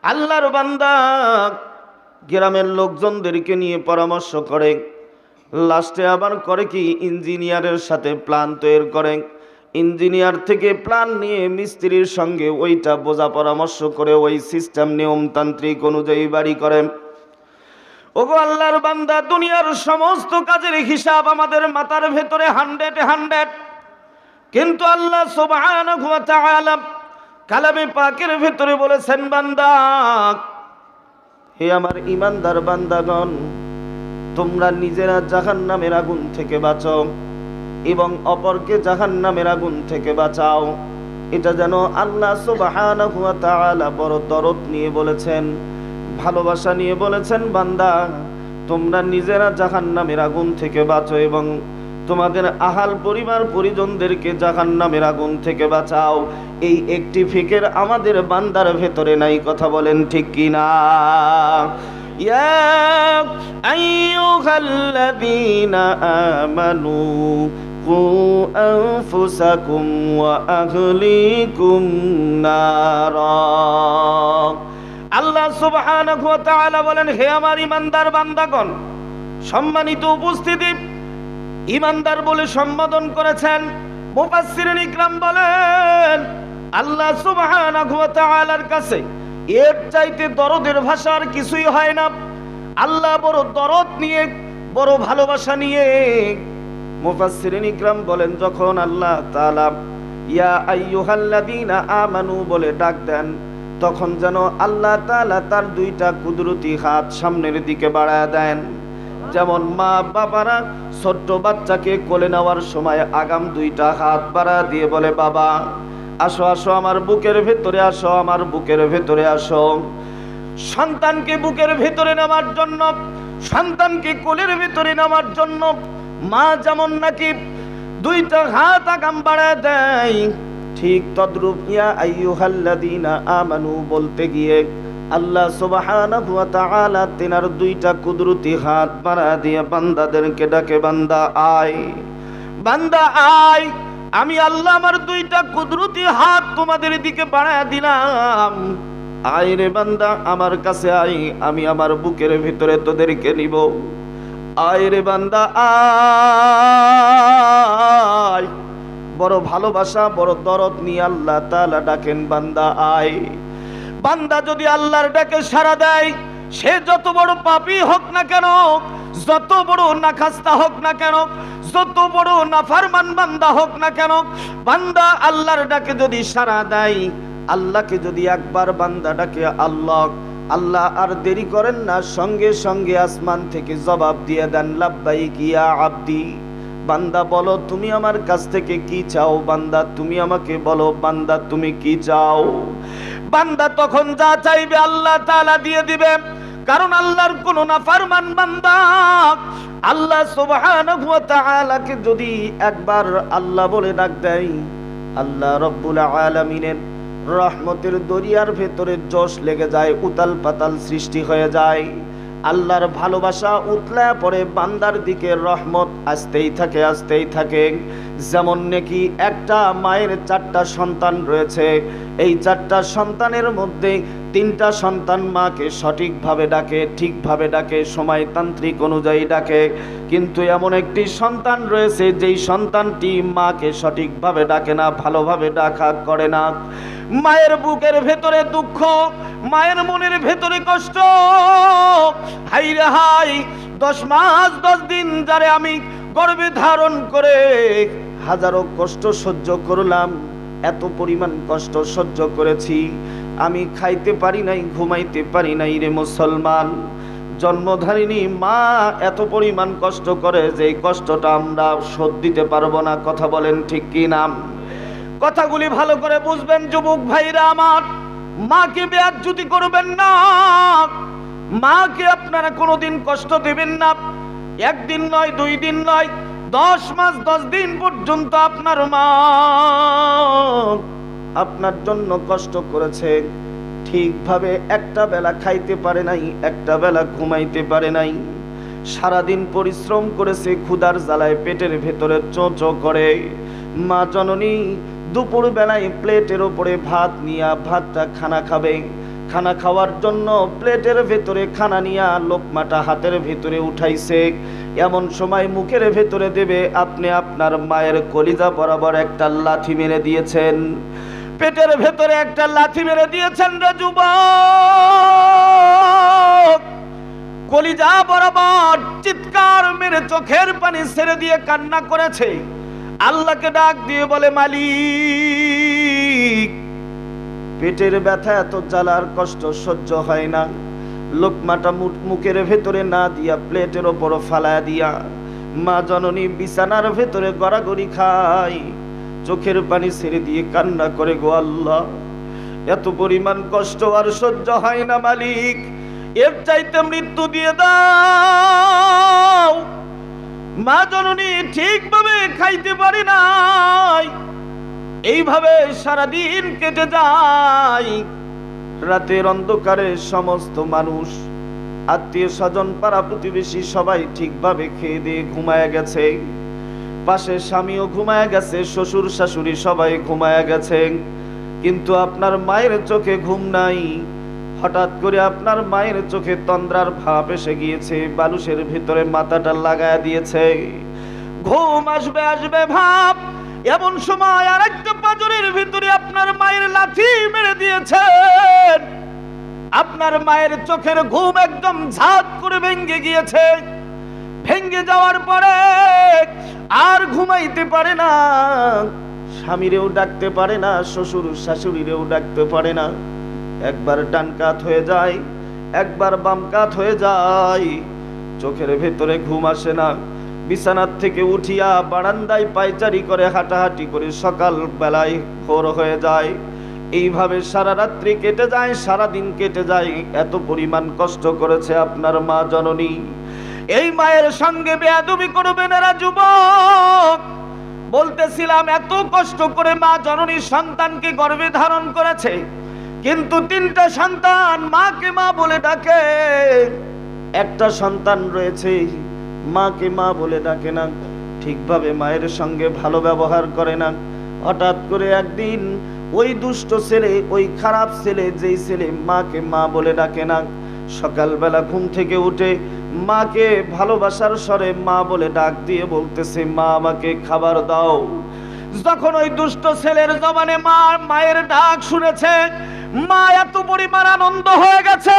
আল্লাহর বান্দা গ্রামের লোকজনদেরকে নিয়ে পরামর্শ করে, লাস্টে আবার করে কি, ইঞ্জিনিয়ারের সাথে প্ল্যান তৈরি করে, ইঞ্জিনিয়ার থেকে প্ল্যান নিয়ে মিস্ত্রির সঙ্গে ওইটা বোঝা পরামর্শ করে ওই সিস্টেম নিয়মতান্ত্রিক অনুযায়ী বাড়ি করে। ওগো আল্লাহর বান্দা, দুনিয়ার সমস্ত কাজের হিসাব আমাদের মাথার ভেতরে 100 কিন্তু আল্লাহ সুবহানাহু ওয়া তাআলা কালামে পাকের ভেতরে বলেছেন, বান্দা, হে আমার ঈমানদার বান্দাগণ, তোমরা নিজেরা জাহান্নামের আগুন থেকে বাঁচো এবং অপরকে জাহান্নামের আগুন থেকে বাঁচাও। এটা যেন আল্লাহ সুবহানাহু ওয়া তাআলা বড় দরদ নিয়ে বলেছেন, ভালোবাসা নিয়ে বলেছেন, বান্দা, তোমরা নিজেরা জাহান্নামের আগুন থেকে বাঁচো এবং তোমাদের আহাল পরিবার পরিজনদেরকে জাহান্নামের আগুন থেকে বাঁচাও। এই একটি ফিকির আমাদের বান্দার ভেতরে নাই। কথা বলেন ঠিক কি না? ইয়া আইয়ুহাল্লাযীনা আমানু কু আনফুসাকুম ওয়া আহলিকুম নারা। আল্লাহ সুবহানাহু ওয়া তাআলা বলেন, হে আমার ঈমানদার বান্দাগণ। সম্মানিত উপস্থিতি, ঈমানদার বলে সম্বোধন করেছেন। মুফাসসিরিন ইকরাম বলেন, আল্লাহ সুবহানাহু ওয়া তাআলার কাছে এর চাইতে দরদের ভাষা আর কিছুই হয় না। আল্লাহ বড় দরদ নিয়ে, বড় ভালোবাসা নিয়ে, মুফাসসিরিন ইকরাম বলেন, যখন আল্লাহ তাআলা ইয়া আইয়ুহাল্লাযীনা আমানু বলে ডাক দেন, তখন যেন আল্লাহ তাআলা তার 2টা কুদরতি হাত সামনের দিকে বাড়ায় দেন। যেমন মা বাবারা ছোট্ট বাচ্চাকে কোলে নেওয়ার সময় আগাম দুইটা হাত বাড়া দিয়ে বলে, বাবা আসো আসো আমার বুকের ভেতরে আসো, আমার বুকের ভেতরে আসো। সন্তানকে বুকের ভেতরে নেওয়ার জন্য, সন্তানকে কোলের ভেতরে নেওয়ার জন্য মা যেমন নাকি দুইটা হাত আগাম বাড়ায় দেয়, ঠিক তদ্রূপ ইয়া আইয়ুহাল্লাযীনা আমানু বলতে গিয়ে আল্লাহ সুবহানাহু ওয়া তাআলা তিনার দুইটা কুদরতি হাত বাড়া দিয়ে বান্দাদেরকে ডাকে, বান্দা আয়, বান্দা আয়, আমি আল্লাহ আমার দুইটা কুদরতি হাত তোমাদের দিকে বাড়ায় দিলাম, আয় রে বান্দা আমার কাছে আয়, আমি আমার বুকের ভিতরে তোদেরকে নিব, আয় রে বান্দা আয়। বড় ভালোবাসা বড় দরদ নিয়ে আল্লাহ তাআলা ডাকেন, বান্দা আয়। বান্দা যদি আল্লাহর ডাকে সাড়া দেয়, সে যত বড় পাপী হোক না কেন, যত বড় নাখাস্তা হোক না কেন, যত বড় নাফরমান বান্দা হোক না কেন, বান্দা আল্লাহর ডাকে যদি সাড়া দেয়, আল্লাহকে যদি একবার বান্দা ডাকে আল্লাহ, আল্লাহ আর দেরি করেন না, সঙ্গে সঙ্গে আসমান থেকে জবাব দিয়ে দেন, লাব্বাইক ইয়া আব্দি। বান্দা বলো তুমি আমার কাছ থেকে কি চাও, বান্দা তুমি আমাকে বলো, বান্দা তুমি কি চাও। বান্দা তখন যা চাইবে আল্লাহ তাআলা দিয়ে দিবে, কারণ আল্লাহর কোন নাফরমান বান্দা আল্লাহ সুবহানাহু ওয়া তাআলাকে যদি একবার আল্লাহ বলে ডাক দেয়, আল্লাহ রব্বুল আলামিনের রহমতের দরিয়ার ভেতরে জোশ লেগে যায়, উতাল পাতাল সৃষ্টি হয়ে যায়, আল্লাহর ভালোবাসা উতলা পড়ে, বান্দার দিকে রহমত আসতেই থাকে আসতেই থাকে। যেমন নাকি একটা মায়ের 4টা সন্তান রয়েছে, এই 4টা সন্তানের মধ্যে 3টা সন্তান মাকে সঠিকভাবে ডাকে, ঠিকভাবে ডাকে, সময়তান্ত্রিক অনুযায়ী ডাকে, কিন্তু এমন একটি সন্তান রয়েছে যেই সন্তানটি মাকে সঠিকভাবে ডাকে না, ভালোভাবে ডাকা করে না। মায়ের বুকের ভেতরে দুঃখ, মায়ের মনের ভেতরে কষ্ট, হাই রে হাই, 10 মাস 10 দিন যারে আমি গর্ভে ধারণ করে হাজারো কষ্ট সহ্য করলাম, এত পরিমাণ কষ্ট সহ্য করেছি, আমি খাইতে পারি নাই, ঘুমাইতে পারি নাই রে মুসলমান। জন্মধারিণী মা এত পরিমাণ কষ্ট করে যে কষ্টটা আমরা শোধ দিতে পারবো না। কথা বলেন ঠিক কি না? কথাগুলি ভালো করে বুঝবেন যুবক ভাইরা আমার। মাকে বেয়াজ্জতি করবেন না, মাকে আপনারা কোনোদিন কষ্ট দেবেন না। একদিন নয়, 2 দিন নয়, 10 মাস 10 দিন পর্যন্ত আপনার মা আপনার জন্য কষ্ট করেছে, ঠিকভাবে একটা বেলা খাইতে পারে নাই, একটা বেলা ঘুমাইতে পারে নাই, সারাদিন পরিশ্রম করেছে, ক্ষুধার জ্বালায় পেটের ভেতরে চোঁচো করে। মা জননী দুপুর বেলায় প্লেটের ওপরে ভাত নিয়া ভাতটা খানা খাবে, খানা খাওয়ার জন্য প্লেটের ভেতরে খানা নিয়া লোকমাটা হাতের ভেতরে উঠাইছে, এমন সময় মুখের ভেতরে দেবে, আপনি আপনার মায়ের কলিজা বরাবর একটা লাথি মেরে দিয়েছেন, পেটের ভেতরে একটা লাথি মেরে দিয়েছেন রে যুবক। কলিজা বরাবর চিৎকার মেরে চোখের পানি ছেড়ে দিয়ে কান্না করেছে, আল্লাহকে ডাক দিয়ে বলে, মালিক পেটের ব্যথা, এত জ্বালার কষ্ট সহ্য হয় না, লোকমাটা মুখের ভেতরে না দিয়া প্লেটের ওপর ফালায়া দিয়া মা জননী বিছানার ভেতরে গড়াগড়ি খায়, চোখের পানি ছেড়ে দিয়ে কান্না করে, গো আল্লাহ এত পরিমাণ কষ্ট আর সহ্য হয় না মালিক, এর চাইতে মৃত্যু দিয়ে দাও। মা জননী ঠিকভাবে খাইতে পারি নাই, এইভাবে সারাদিন কেটে যায়। রাতের অন্ধকারে সমস্ত মানুষ, আত্মীয় স্বজন, পাড়া প্রতিবেশী সবাই ঠিকভাবে খেয়ে দিয়ে ঘুমায় গেছে, পাশে স্বামীও ঘুমায় গেছে, শ্বশুর শাশুড়ি সবাই ঘুমায় গেছে, কিন্তু আপনার মায়ের চোখে ঘুম নাই। হঠাৎ করে আপনার মায়ের চোখে তন্দ্রার ভাব এসে গিয়েছে, বালুশের ভিতরে মাথাটা লাগায় দিয়েছে, ঘুম আসবে আসবে ভাব। এমন সময় আর একটা পাঁজরের ভিতরে আপনার মায়ের লাথি মেরে দিয়েছেন, আপনার মায়ের চোখের ঘুম একদম ঝাঁক করে ভেঙে গিয়েছে। ভেঙে যাওয়ার পরে আর ঘুমাইতে পারে না, স্বামীরেও ডাকতে পারে না, শ্বশুর শাশুড়িরেও ডাকতে পারে না, একবার ডান কাত হয়ে যায়, একবার বাম কাত হয়ে যায়। চোখের ভেতরে ঘুম আসে না, বিছানার থেকে উঠিয়া বারান্দায় পায়চারি করে হাঁটাহাঁটি করে সকাল বেলায় ভোর হয়ে যায়। এইভাবে সারা রাত্রি কেটে যায়, সারা দিন কেটে যায়। এত পরিমাণ কষ্ট করেছে আপনার মা জননী। এই মায়ের সঙ্গে বেয়াদবি করবেন না যুবক। বলতেছিলাম এত কষ্ট করে মা জননী সন্তানকে গর্ভে ধারণ করেছে, কিন্তু 3টা সন্তান মাকে মা বলে ডাকে। একটা সন্তান রয়েছে মাকে মা বলে ডাকে না, ঠিকভাবে মায়ের সঙ্গে ভালো ব্যবহার করে না। হঠাৎ করে একদিন ওই দুষ্ট ছেলে, ওই খারাপ ছেলে, যেই ছেলে মাকে মা বলে ডাকে না, সকালবেলা ঘুম থেকে উঠে মাকে ভালোবাসার স্বরে মা বলে ডাক দিয়ে বলতেছে, মা আমাকে খাবার দাও। যখন ওই দুষ্ট ছেলের জবানে মায়ের ডাক শুনেছে, মা এত পরিমাণ আনন্দ হয়ে গেছে,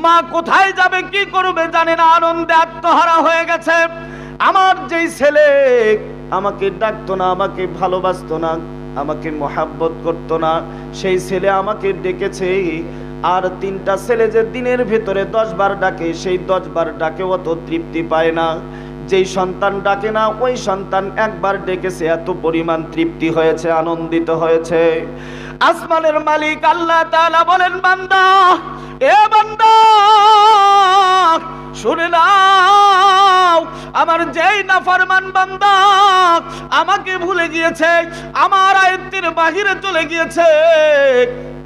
মা কোথায় যাবে কি করবে জানে না, আনন্দে আত্মহারা হয়ে গেছে। আমার যেই ছেলে আমাকে ডাকতো না, আমাকে ভালোবাসতো না, আমাকে মহাব্বত করতো না, সেই ছেলে আমাকে ডেকেছে। আর 3টা ছেলে যে দিনের ভেতরে 10 বার ডাকে, সেই 10 বার ডাকে অত তৃপ্তি পায় না। যেই সন্তান ডাকে না, ওই সন্তান একবার ডেকেছে, এত পরিমাণ তৃপ্তি হয়েছে, আনন্দিত হয়েছে। আসমানের মালিক আল্লাহ তাআলা বলেন, বান্দা, এ বান্দা শুনে নাও, আমার যেই নাফরমান বান্দা আমাকে ভুলে গিয়েছে, আমার আয়াতের বাহিরে চলে গিয়েছে,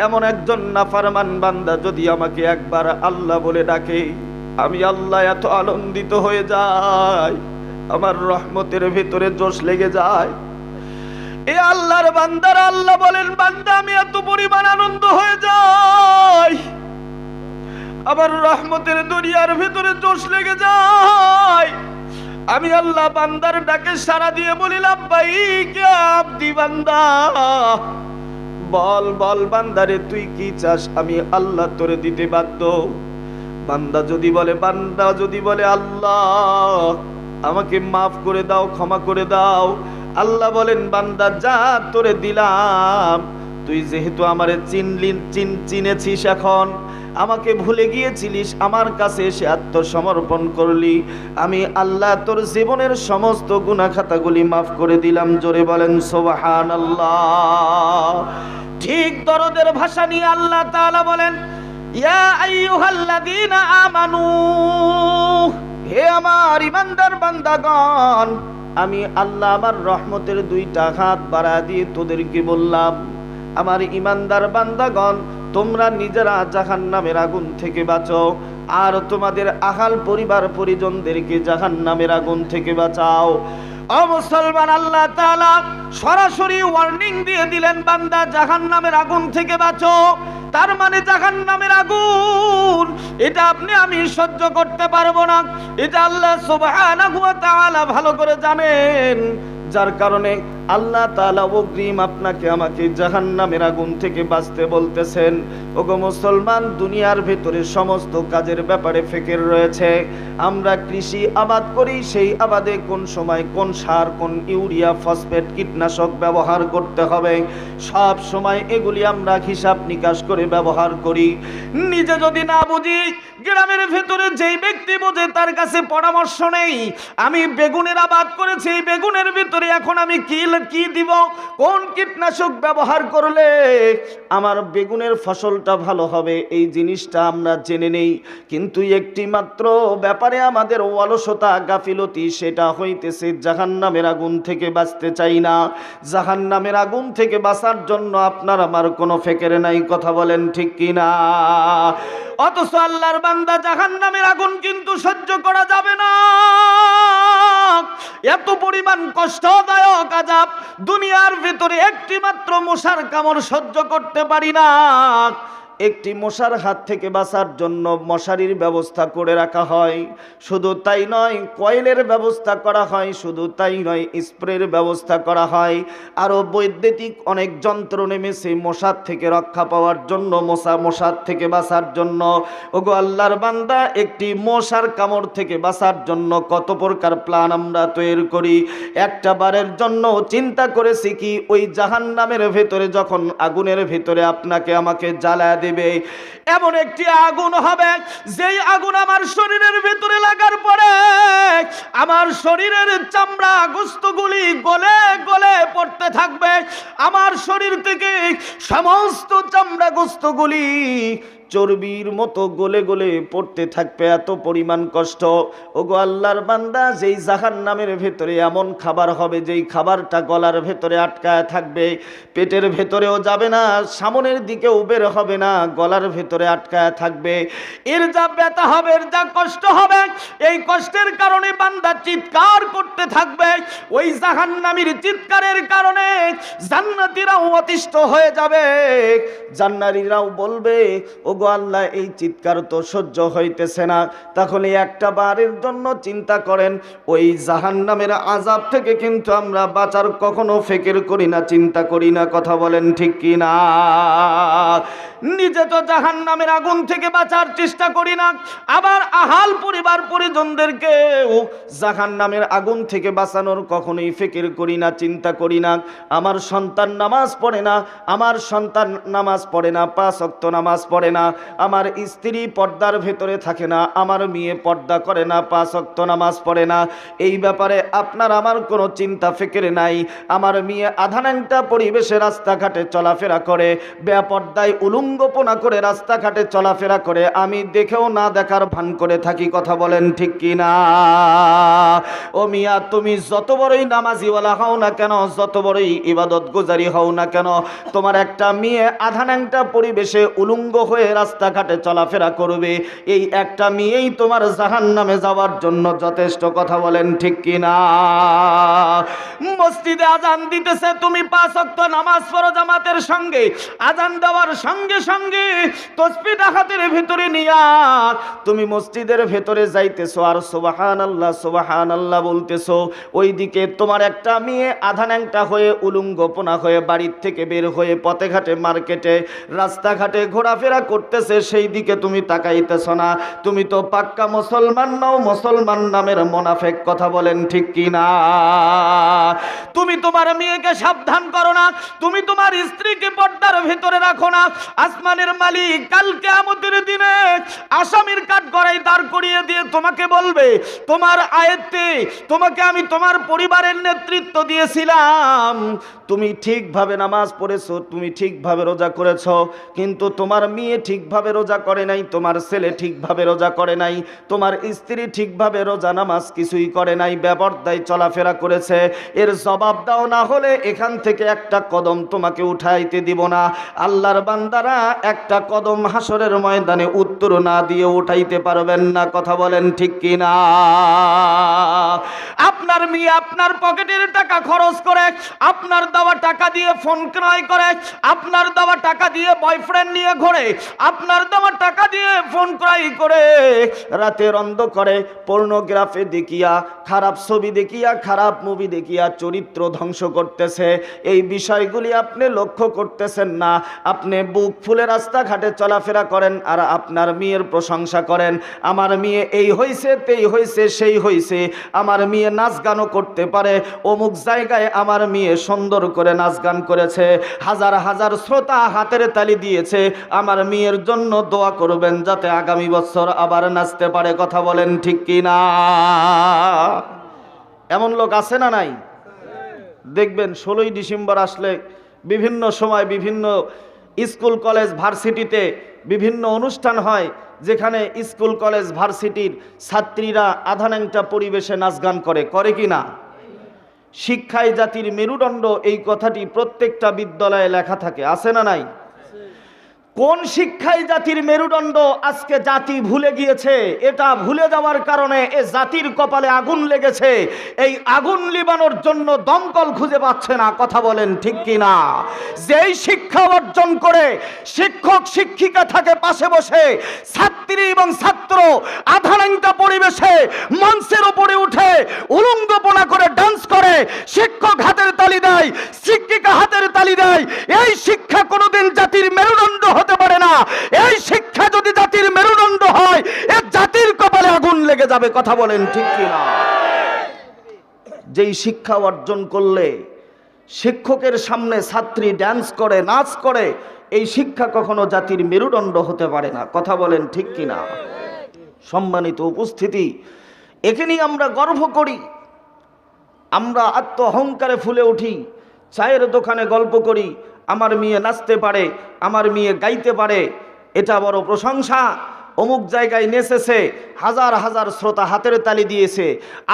এমন একজন নাফরমান বান্দা যদি আমাকে একবার আল্লাহ বলে ডাকে, আমি আল্লাহ এত আনন্দিত হয়ে যাই, আমার রহমতের ভিতরে জোশ লেগে যায়। এ আল্লাহর বান্দারা আল্লাহ বলেন, বান্দা আমি এত পরিমাণ আনন্দ হয়ে যাই, আমার রহমতের দুনিয়ার ভিতরে জোশ লেগে যায়। আমি আল্লাহ বান্দার ডাকে সাড়া দিয়ে বলি, লাব্বাইক ইয়া আব্দি, বান্দা বল বল বান্দারে তুই কি চাস, আমি আল্লাহ তোরে দিতে বাধ্য। বান্দা যদি বলে আল্লাহ আমাকে মাফ করে দাও, ক্ষমা করে দাও, আল্লাহ বলেন, বান্দা যা তোরে দিলাম, তুই যেহেতু আমারে চিনেছিস, এখন আমাকে ভুলে গিয়েছিলিস, আমার কাছে এসে আত্মসমর্পণ করলি, আমি আল্লাহ তোর জীবনের সমস্ত গুনাহ খাতাগুলি মাফ করে দিলাম। জোরে বলেন সুবহানাল্লাহ। ঠিক দরদের ভাষা নিয়ে আল্লাহ তাআলা বলেন, ইয়া আইয়ুহাল্লাযীনা আমানু, হে আমার ঈমানদার বান্দাগণ, আমি আল্লাহ আমার রহমতের 2টা হাত বাড়া দিয়ে তোদেরকে বললাম, আমার ঈমানদার বান্দাগণ, তোমরা নিজেরা জাহান্নামের আগুন থেকে বাঁচো, আর তোমাদের আহাল পরিবার পরিজনদেরকে জাহান্নামের আগুন থেকে বাঁচাও। ও মুসলমান, আল্লাহ তাআলা সরাসরি ওয়ার্নিং দিয়ে দিলেন, বান্দা জাহান্নামের আগুন থেকে বাঁচো। তার মানে জাহান্নামের আগুন এটা আপনি আমি সহ্য করতে পারবো না, এটা আল্লাহ সুবহানাহু ওয়া তাআলা ভালো করে জানেন। যার কারণে আল্লাহ তাআলা অগ্রিম আপনাকে আমাকে জাহান্নামের আগুন থেকে বাঁচতে বলতেছেন। ওগো মুসলমান, দুনিয়ার ভেতরে সমস্ত কাজের ব্যাপারে ফিকির রয়েছে। আমরা কৃষি আবাদ করি, সেই আবাদে কোন সময় কোন সার, কোন ইউরিয়া, ফসফেট, কীটনাশক ব্যবহার করতে হবে, সব সময় এগুলি আমরা হিসাব নিকাশ করে ব্যবহার করি। নিজে যদি না বুঝি, গ্রামের ভেতরে যেই ব্যক্তি বোঝে তার কাছে পরামর্শ নেই। আমি বেগুনের আবাদ করেছি, এই বেগুনের ভিতরে এখন আমি কি দিব, কোন কীটনাশক ব্যবহার করলে আমার বেগুনের ফসলটা ভালো হবে, এই জিনিসটা আমরা জেনে নেই। কিন্তু একটি মাত্র ব্যাপারে আমাদের অলসতা, গাফিলতি, সেটা হইতেছে জাহান্নামের আগুন থেকে বাঁচতে চাই না। জাহান্নামের আগুন থেকে বাঁচার জন্য আপনার আমার কোনো ফিকির নাই, কথা বলেন ঠিক কিনা? অথচ আল্লাহর বান্দা জাহান্নামের আগুন কিন্তু সহ্য করা যাবে না, এত পরিমাণ কষ্টদায়ক আযাব দুনিয়ার ভিতরে একটি মাত্র মশার কামড় সহ্য করতে পারি না। একটি মশার হাত থেকে বাঁচার জন্য মশারির ব্যবস্থা করে রাখা হয়, শুধু তাই নয় কয়েলের ব্যবস্থা করা হয়, শুধু তাই নয় স্প্রের ব্যবস্থা করা হয়, আরও বৈদ্যুতিক অনেক যন্ত্র নেমেছে মশার থেকে রক্ষা পাওয়ার জন্য, মশার থেকে বাঁচার জন্য। ওগো আল্লাহর বান্দা, একটি মশার কামড় থেকে বাঁচার জন্য কত প্রকার প্ল্যান আমরা তৈরি করি। একটা বারের জন্য চিন্তা করেছি কি, ওই জাহান্নামের ভেতরে যখন আগুনের ভেতরে আপনাকে আমাকে জ্বালায় দেবে, দিবে। এমন একটি আগুন হবে যেই আগুন আমার শরীরের ভিতরে লাগার পরে আমার শরীরের চামড়া গোশতগুলি গলে গলে পড়তে থাকবে। আমার শরীর থেকে সমস্ত চামড়া গোশতগুলি চর্বির মতো গলে গলে পড়তে থাকবে, এত পরিমাণ কষ্ট। ওগো আল্লাহর বান্দা, যেই জাহান্নামের ভেতরে এমন খাবার হবে যেই খাবারটা গলার ভেতরে আটকায় থাকবে, পেটের ভেতরেও যাবে না, সামনের দিকেও বের হবে না, গলার ভেতরে আটকায় থাকবে। এর যা ব্যথা হবে, এর যা কষ্ট হবে, এই কষ্টের কারণে বান্দা চিৎকার করতে থাকবে। ওই জাহান্নামীর চিৎকারের কারণে জান্নাতীরাও অতিষ্ঠ হয়ে যাবে। জান্নাতীরাও বলবে, ও গো আল্লাহ, এই চিৎকার তো সহ্য হইতেছে না। তাহলে একটা বারের জন্য চিন্তা করেন, ওই জাহান্নামের আযাব থেকে কিন্তু আমরা বাঁচার কখনো ফিকির করি না, চিন্তা করি না। কথা বলেন ঠিক কি না? নিজে তো জাহান্নামের আগুন থেকে বাঁচার চেষ্টা করি না, আবার আহাল পরিবার পরিজনদেরকেও জাহান্নামের আগুন থেকে বাঁচানোর কখনোই ফিকির করি না, চিন্তা করি না। আমার সন্তান নামাজ পড়ে না, আমার সন্তান নামাজ পড়ে না, 5 ওয়াক্ত নামাজ পড়ে না, আমার স্ত্রী পর্দার ভেতরে থাকে না, আমার মেয়ে পর্দা করে না, 5 ওয়াক্ত নামাজ পড়ে না। এই ব্যাপারে আপনার আমার কোনো চিন্তা ফিকির নাই। আমার মেয়ে আধানাংটা পরিবেশে রাস্তাঘাটে চলাফেরা করে, বেপর্দায় উলঙ্গপনা করে রাস্তাঘাটে চলাফেরা করে, আমি দেখেও না দেখার ভান করে থাকি। কথা বলেন ঠিক কি না? ও মিয়া, তুমি যত বড়ই নামাজিওয়ালা হও না কেন, যত বড়ই ইবাদত গুজারি হও না কেন, তোমার একটা মেয়ে আধানাংটা পরিবেশে উলঙ্গ হয়ে রাস্তাঘাটে চলাফেরা করবে, এই একটা মেয়েই তোমার জাহান্নামে যাওয়ার জন্য যথেষ্ট। কথা বলেন ঠিক কি না? মসজিদে আজান দিতেছে, তুমি 5 ওয়াক্ত নামাজ পড়ো জামাতের সঙ্গে, আজান দেওয়ার সঙ্গে সঙ্গে তাসবিহটা হাতের ভিতরে নিয়া তুমি মসজিদের ভেতরে যাইতেছো আর সুবহানাল্লাহ সুবহানাল্লাহ বলতেছো। ওইদিকে তোমার একটা মেয়ে আধানাংটা হয়ে উলঙ্গপনা হয়ে বাড়ির থেকে বের হয়ে পথে ঘাটে মার্কেটে রাস্তাঘাটে ঘোরাফেরা করতেছে, সেই দিকে তুমি তাকাইতেছো না। তুমি তো পাক্কা মুসলমান নও, মুসলমান নামের মুনাফিক। কথা বলেন ঠিক কি না? তুমি তোমার মেয়েকে সাবধান করো না, তুমি তোমার স্ত্রীকে পর্দার ভেতরে রাখো না। আসমানের মালিক কাল কিয়ামতের দিনে আসামির কাঠগড়াই দাঁড় করিয়ে দিয়ে তোমাকে বলবে, তোমার আয়াতে তোমাকে আমি তোমার পরিবারের নেতৃত্ব দিয়েছিলাম, তুমি ঠিকভাবে নামাজ পড়েছো, তুমি ঠিকভাবে রোজা করেছো, কিন্তু তোমার মেয়ে ঠিকভাবে রোজা করে নাই, তোমার ছেলে ঠিকভাবে রোজা করে নাই, তোমার স্ত্রী ঠিকভাবে রোজা নামাজ কিছুই করে নাই, বেপরদায় চলাফেরা করেছে। এর জবাব দাও, না হলে এখান থেকে একটা কদম তোমাকে উঠাইতে দিব না। আল্লাহর বান্দারা একটা কদম হাসরের ময়দানে উত্তর না দিয়ে উঠাইতে পারবেন না। কথা বলেন ঠিক কি না? আপনার মেয়ে আপনার পকেটের টাকা খরচ করে, আপনার দেওয়া টাকা দিয়ে ফোন ক্রয় করে, আপনার দেওয়া টাকা দিয়ে বয়ফ্রেন্ড নিয়ে ঘোরে, আপনার দেওয়া টাকা দিয়ে ফোন ক্রয় করে রাতের অন্ধকারে পর্নোগ্রাফি দেখিয়া, খারাপ ছবি দেখিয়া, খারাপ মুভি দেখিয়া চরিত্র ধ্বংস করতেছে। এই বিষয়গুলি আপনি লক্ষ্য করতেছেন না। আপনি বুক ফুলে রাস্তাঘাটে চলাফেরা করেন আর আপনার মেয়ের প্রশংসা করেন, আমার মেয়ে এই হইছে, তেই হইছে, সেই হইছে, আমার মেয়ে নাচ গানও করতে পারে, অমুক জায়গায় আমার মেয়ে সুন্দর করে নাচ গান করেছে, হাজার হাজার শ্রোতা হাতের তালি দিয়েছে, আমার মেয়ের জন্য দোয়া করবেন যাতে আগামী বছর আবার নাচতে পারে। কথা বলেন ঠিক কি না? এমন লোক আছে না নাই? দেখবেন 16ই ডিসেম্বর আসলে বিভিন্ন সময় বিভিন্ন স্কুল কলেজ ভার্সিটিতে বিভিন্ন অনুষ্ঠান হয়, যেখানে স্কুল কলেজ ভার্সিটির ছাত্রীরা আধানাংটা পরিবেশে নাচ গান করে, করে কি না? শিক্ষাই জাতির মেরুদণ্ড, এই কথাটি প্রত্যেকটা বিদ্যালয়ে লেখা থাকে, আছে না নাই? কোন শিক্ষাই জাতির মেরুদণ্ড আজকে জাতি ভুলে গিয়েছে। এটা ভুলে যাওয়ার কারণে এ জাতির কপালে আগুন লেগেছে, এই আগুন লিবানোর জন্য দমকল খুঁজে পাচ্ছে না। কথা বলেন ঠিক কি না? যেই শিক্ষা অর্জন করে শিক্ষক শিক্ষিকা থাকে পাশে বসে, ছাত্রী এবং ছাত্র আধানাংটা পরিবেশে মঞ্চের উপরে উঠে উলঙ্গপনা করে ডান্স করে, শিক্ষক হাতের তালি দেয়, শিক্ষিকা হাতের তালি দেয়, এই শিক্ষা কোনোদিন জাতির মেরুদণ্ড হতে পারে না। এই শিক্ষা যদি জাতির মেরুদণ্ড হয়, এ জাতির কপালে আগুন লেগে যাবে। কথা বলেন ঠিক কি না? যেই শিক্ষা অর্জন করলে শিক্ষকের সামনে ছাত্রী ড্যান্স করে, নাচ করে, এই শিক্ষা কখনো জাতির মেরুদণ্ড হতে পারে না। কথা বলেন ঠিক কিনা? সম্মানিত উপস্থিতি, এখানেই আমরা গর্ব করি, আমরা আত্ম অহংকারে ফুলে উঠি, চায়ের দোকানে গল্প করি, আমার মেয়ে নাচতে পারে, আমার মেয়ে গাইতে পারে, এটা বড় প্রশংসা। অমুক জায়গায় নেচেছে, হাজার হাজার শ্রোতা হাতের তালি দিয়েছে।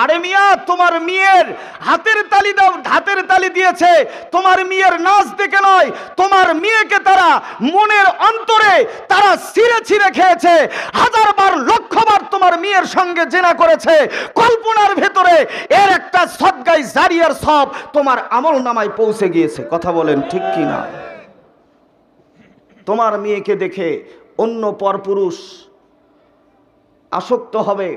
আরে মিয়া, তোমার মেয়ের হাতের তালি দাও, হাতের তালি দিয়েছে তোমার মেয়ের নাচ দেখে নয়, তোমার মেয়েকে তারা মনের অন্তরে তারা ছিঁড়ে ছিঁড়ে খেয়েছে। হাজারবার লক্ষবার তোমার মেয়ের সঙ্গে জেনা করেছে, কল্পনার ভেতরে এর একটা সদগাই জারিয়ার সব তোমার আমল নামায় পৌঁছে গিয়েছে। কথা বলেন ঠিক কিনা? তোমার মেয়েকে দেখে অন্য পরপুরুষ আসক্ত হবে,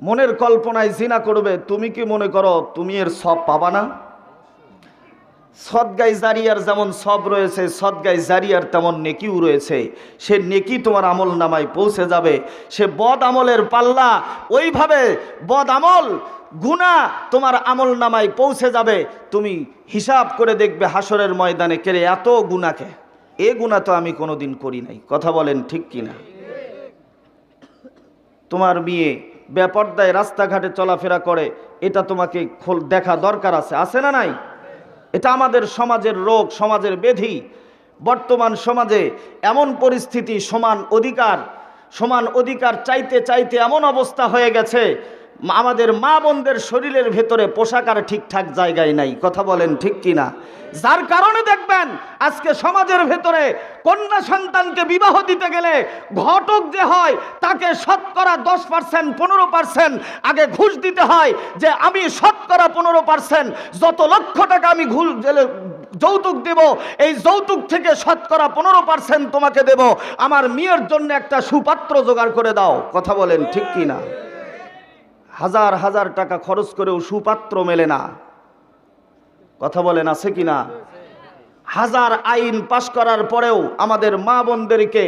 মনের কল্পনায় জিনা করবে। তুমি কি মনে করো তুমি এর সব পাবা না? সদগাই জারিয়ার যেমন সব রয়েছে, সদগাই জারিয়ার তেমন নেকিও রয়েছে। সে নেকি তোমার আমল নামায় পৌঁছে যাবে। সে বদ আমলের পাল্লা, ওইভাবে বদ আমল গুনাহ তোমার আমল নামায় পৌঁছে যাবে। তুমি হিসাব করে দেখবে হাসরের ময়দানে, কেড়ে এত গুনাহকে, এ গুনাহ তো আমি কোনোদিন করি নাই। কথা বলেন ঠিক কিনা? তোমার মেয়ে বেপরদায় রাস্তাঘাটে চলাফেরা করে, এটা তোমাকে দেখা দরকার আছে, আছে না নাই? এটা আমাদের সমাজের রোগ, সমাজের ব্যাধি। বর্তমান সমাজে এমন পরিস্থিতি, সমান অধিকার চাইতে চাইতে এমন অবস্থা হয়ে গেছে, আমাদের মা বোনদের শরীরের ভেতরে পোশাক আর ঠিকঠাক জায়গায় নাই। কথা বলেন ঠিক কিনা? যার কারণে দেখবেন আজকে সমাজের ভেতরে কন্যা সন্তানকে বিবাহ দিতে গেলে ঘটক যে হয় তাকে শতকরা 10% 15% আগে ঘুষ দিতে হয়, যে আমি শতকরা 15% যত লক্ষ টাকা আমি যৌতুক দেব, এই যৌতুক থেকে শতকরা 15% তোমাকে দেব, আমার মেয়ের জন্য একটা সুপাত্র জোগাড় করে দাও। কথা বলেন ঠিক কিনা? হাজার হাজার টাকা খরচ করেও সুপাত্র মেলে না। কথা বলেন আছে কিনা? হাজার আইন পাশ করার পরেও আমাদের মা বোনদেরকে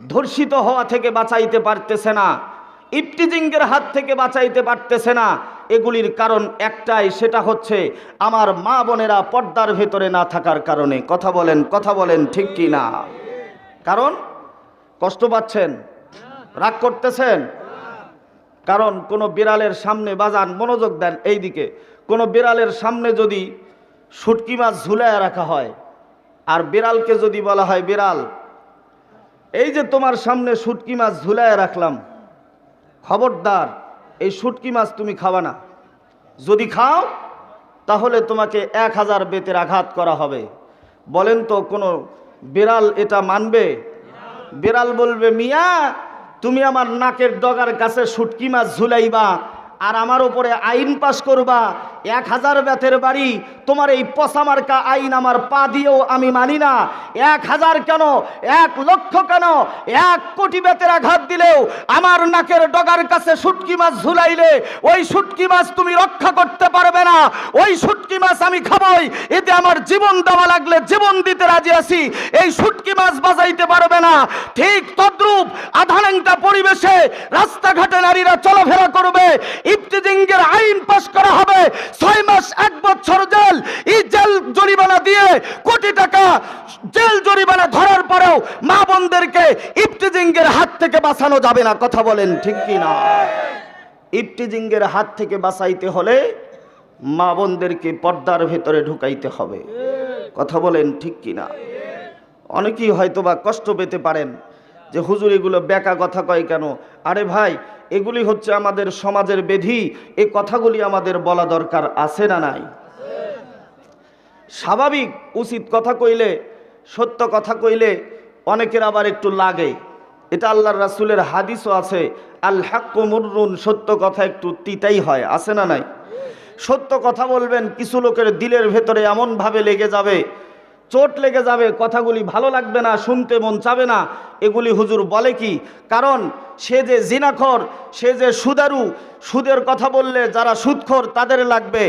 ধর্ষিত হওয়া থেকে বাঁচাইতে পারতেছে না, ইফতিজিংয়ের হাত থেকে বাঁচাইতে পারতেছে না। এগুলির কারণ একটাই, সেটা হচ্ছে আমার মা বোনেরা পর্দার ভেতরে না থাকার কারণে। কথা বলেন ঠিক কিনা? কারণ কষ্ট পাচ্ছেন, রাগ করতেছেন। কারণ কোনো বিড়ালের সামনে, বাজান মনোযোগ দেন এই দিকে, কোনো বিড়ালের সামনে যদি শুটকি মাছ ঝুলায় রাখা হয়, আর বিড়ালকে যদি বলা হয়, বিড়াল এই যে তোমার সামনে শুটকি মাছ ঝুলায় রাখলাম, খবরদার এই শুটকি মাছ তুমি খাবা না, যদি খাও তাহলে তোমাকে 1000 বেতের আঘাত করা হবে। বলেন তো কোনো বিড়াল এটা মানবে? বিড়াল বলবে, মিয়া তুমি আমার নাকের ডগার কাছে শুটকি মাছ ঝুলাইবা আর আমার উপরে আইন পাশ করবা, 1000 বেতের বাড়ি, তোমার এই পচামার্কা আইন আমার পা দিয়েও আমি মানি না। 1000 কেন, 1 লক্ষ কেন, 1 কোটি বেতের আঘাত দিলেও আমার নাকের ডগার কাছে শুটকি মাছ ঝুলাইলে ওই শুটকি মাছ তুমি রক্ষা করতে পারবে না। ওই শুটকি মাছ আমি খাবই, এতে আমার জীবন দেওয়া লাগলে জীবন দিতে রাজি আছি, এই শুটকি মাছ বাজাইতে পারবে না। ঠিক তদ্রূপ আধানাংটা পরিবেশে রাস্তাঘাটে নারীরা চলাফেরা করবে, ইফতিজিংয়ের আইন পাশ করা হবে, 6 মাস 1 বছর জেল, এই জেল জরিমানা দিয়ে কোটি টাকা জেল জরিমানা ধরার পরেও মা বোনদেরকে ইফতিজিংয়ের হাত থেকে বাঁচানো যাবে না। কথা বলেন ঠিক কিনা? ইফতিজিংয়ের হাত থেকে বাঁচাইতে হলে মা বোনদেরকে পর্দার ভেতরে ঢুকাইতে হবে। কথা বলেন ঠিক কিনা? অনেকেই হয়তো বা কষ্ট পেতে পারেন যে হুজুর এগুলো বেকা কথা কয় কেন? আরে ভাই, এগুলি হচ্ছে আমাদের সমাজের ব্যাধি, এই কথাগুলি আমাদের বলা দরকার আছে না নাই? স্বাভাবিক উচিত কথা কইলে, সত্য কথা কইলে অনেকের আবার একটু লাগে, এটা আল্লাহর রাসূলের হাদিসও আছে, আল হাক্কু মুররুন, সত্য কথা একটু তিতাই হয়, আছে না নাই? সত্য কথা বলবেন, কিছু লোকের দিলের ভেতরে এমনভাবে লেগে যাবে, চোট লেগে যাবে, কথাগুলি ভালো লাগবে না, শুনতে মন চাবে না। এগুলি হুজুর বলে কি? কারণ সে যে জিনাখোর, সে যে সুদারু, সুদের কথা বললে যারা সুদখোর তাদের লাগবে,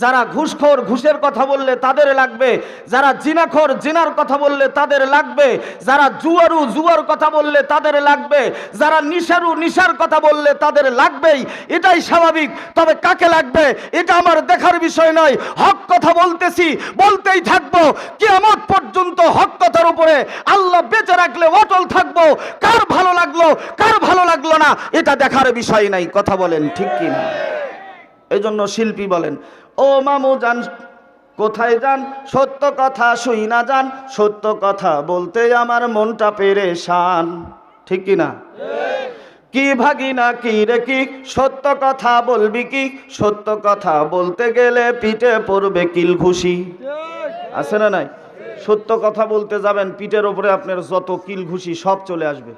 যারা ঘুষখোর ঘুষের কথা বললে তাদের লাগবে, যারা জিনাখোর জিনার কথা বললে তাদের লাগবে, যারা জুয়ারু জুয়ার কথা বললে তাদের লাগবে, যারা নিশারু নিশার কথা বললে তাদের লাগবেই। এটাই স্বাভাবিক। তবে কাকে লাগবে এটা আমার দেখার বিষয় নয়। হক কথা বলতেছি, বলতেই থাকবো কিয়ামত পর্যন্ত। হক কথার উপরে আল্লাহ বেঁচে রাখলে অটল থাকবো। কার ভালো লাগলো কার ভালো লাগলো না এটা দেখার বিষয় নাই। কথা বলেন ঠিক কি না? এই জন্য শিল্পী বলেন, ও মামু জান কোথায় যান, সত্য কথা শুই না যান, সত্য কথা বলতে আমার মনটা পেরেশান। ঠিক কি না? কি ভাগিনা কি রে কি, সত্য কথা বলবি কি, সত্য কথা বলতে গেলে পিঠে পড়বে কিল ঘুষি। আছে না নাই? সত্য কথা বলতে যাবেন, পিঠের ওপরে আপনার যত কিল ঘুষি সব চলে আসবে।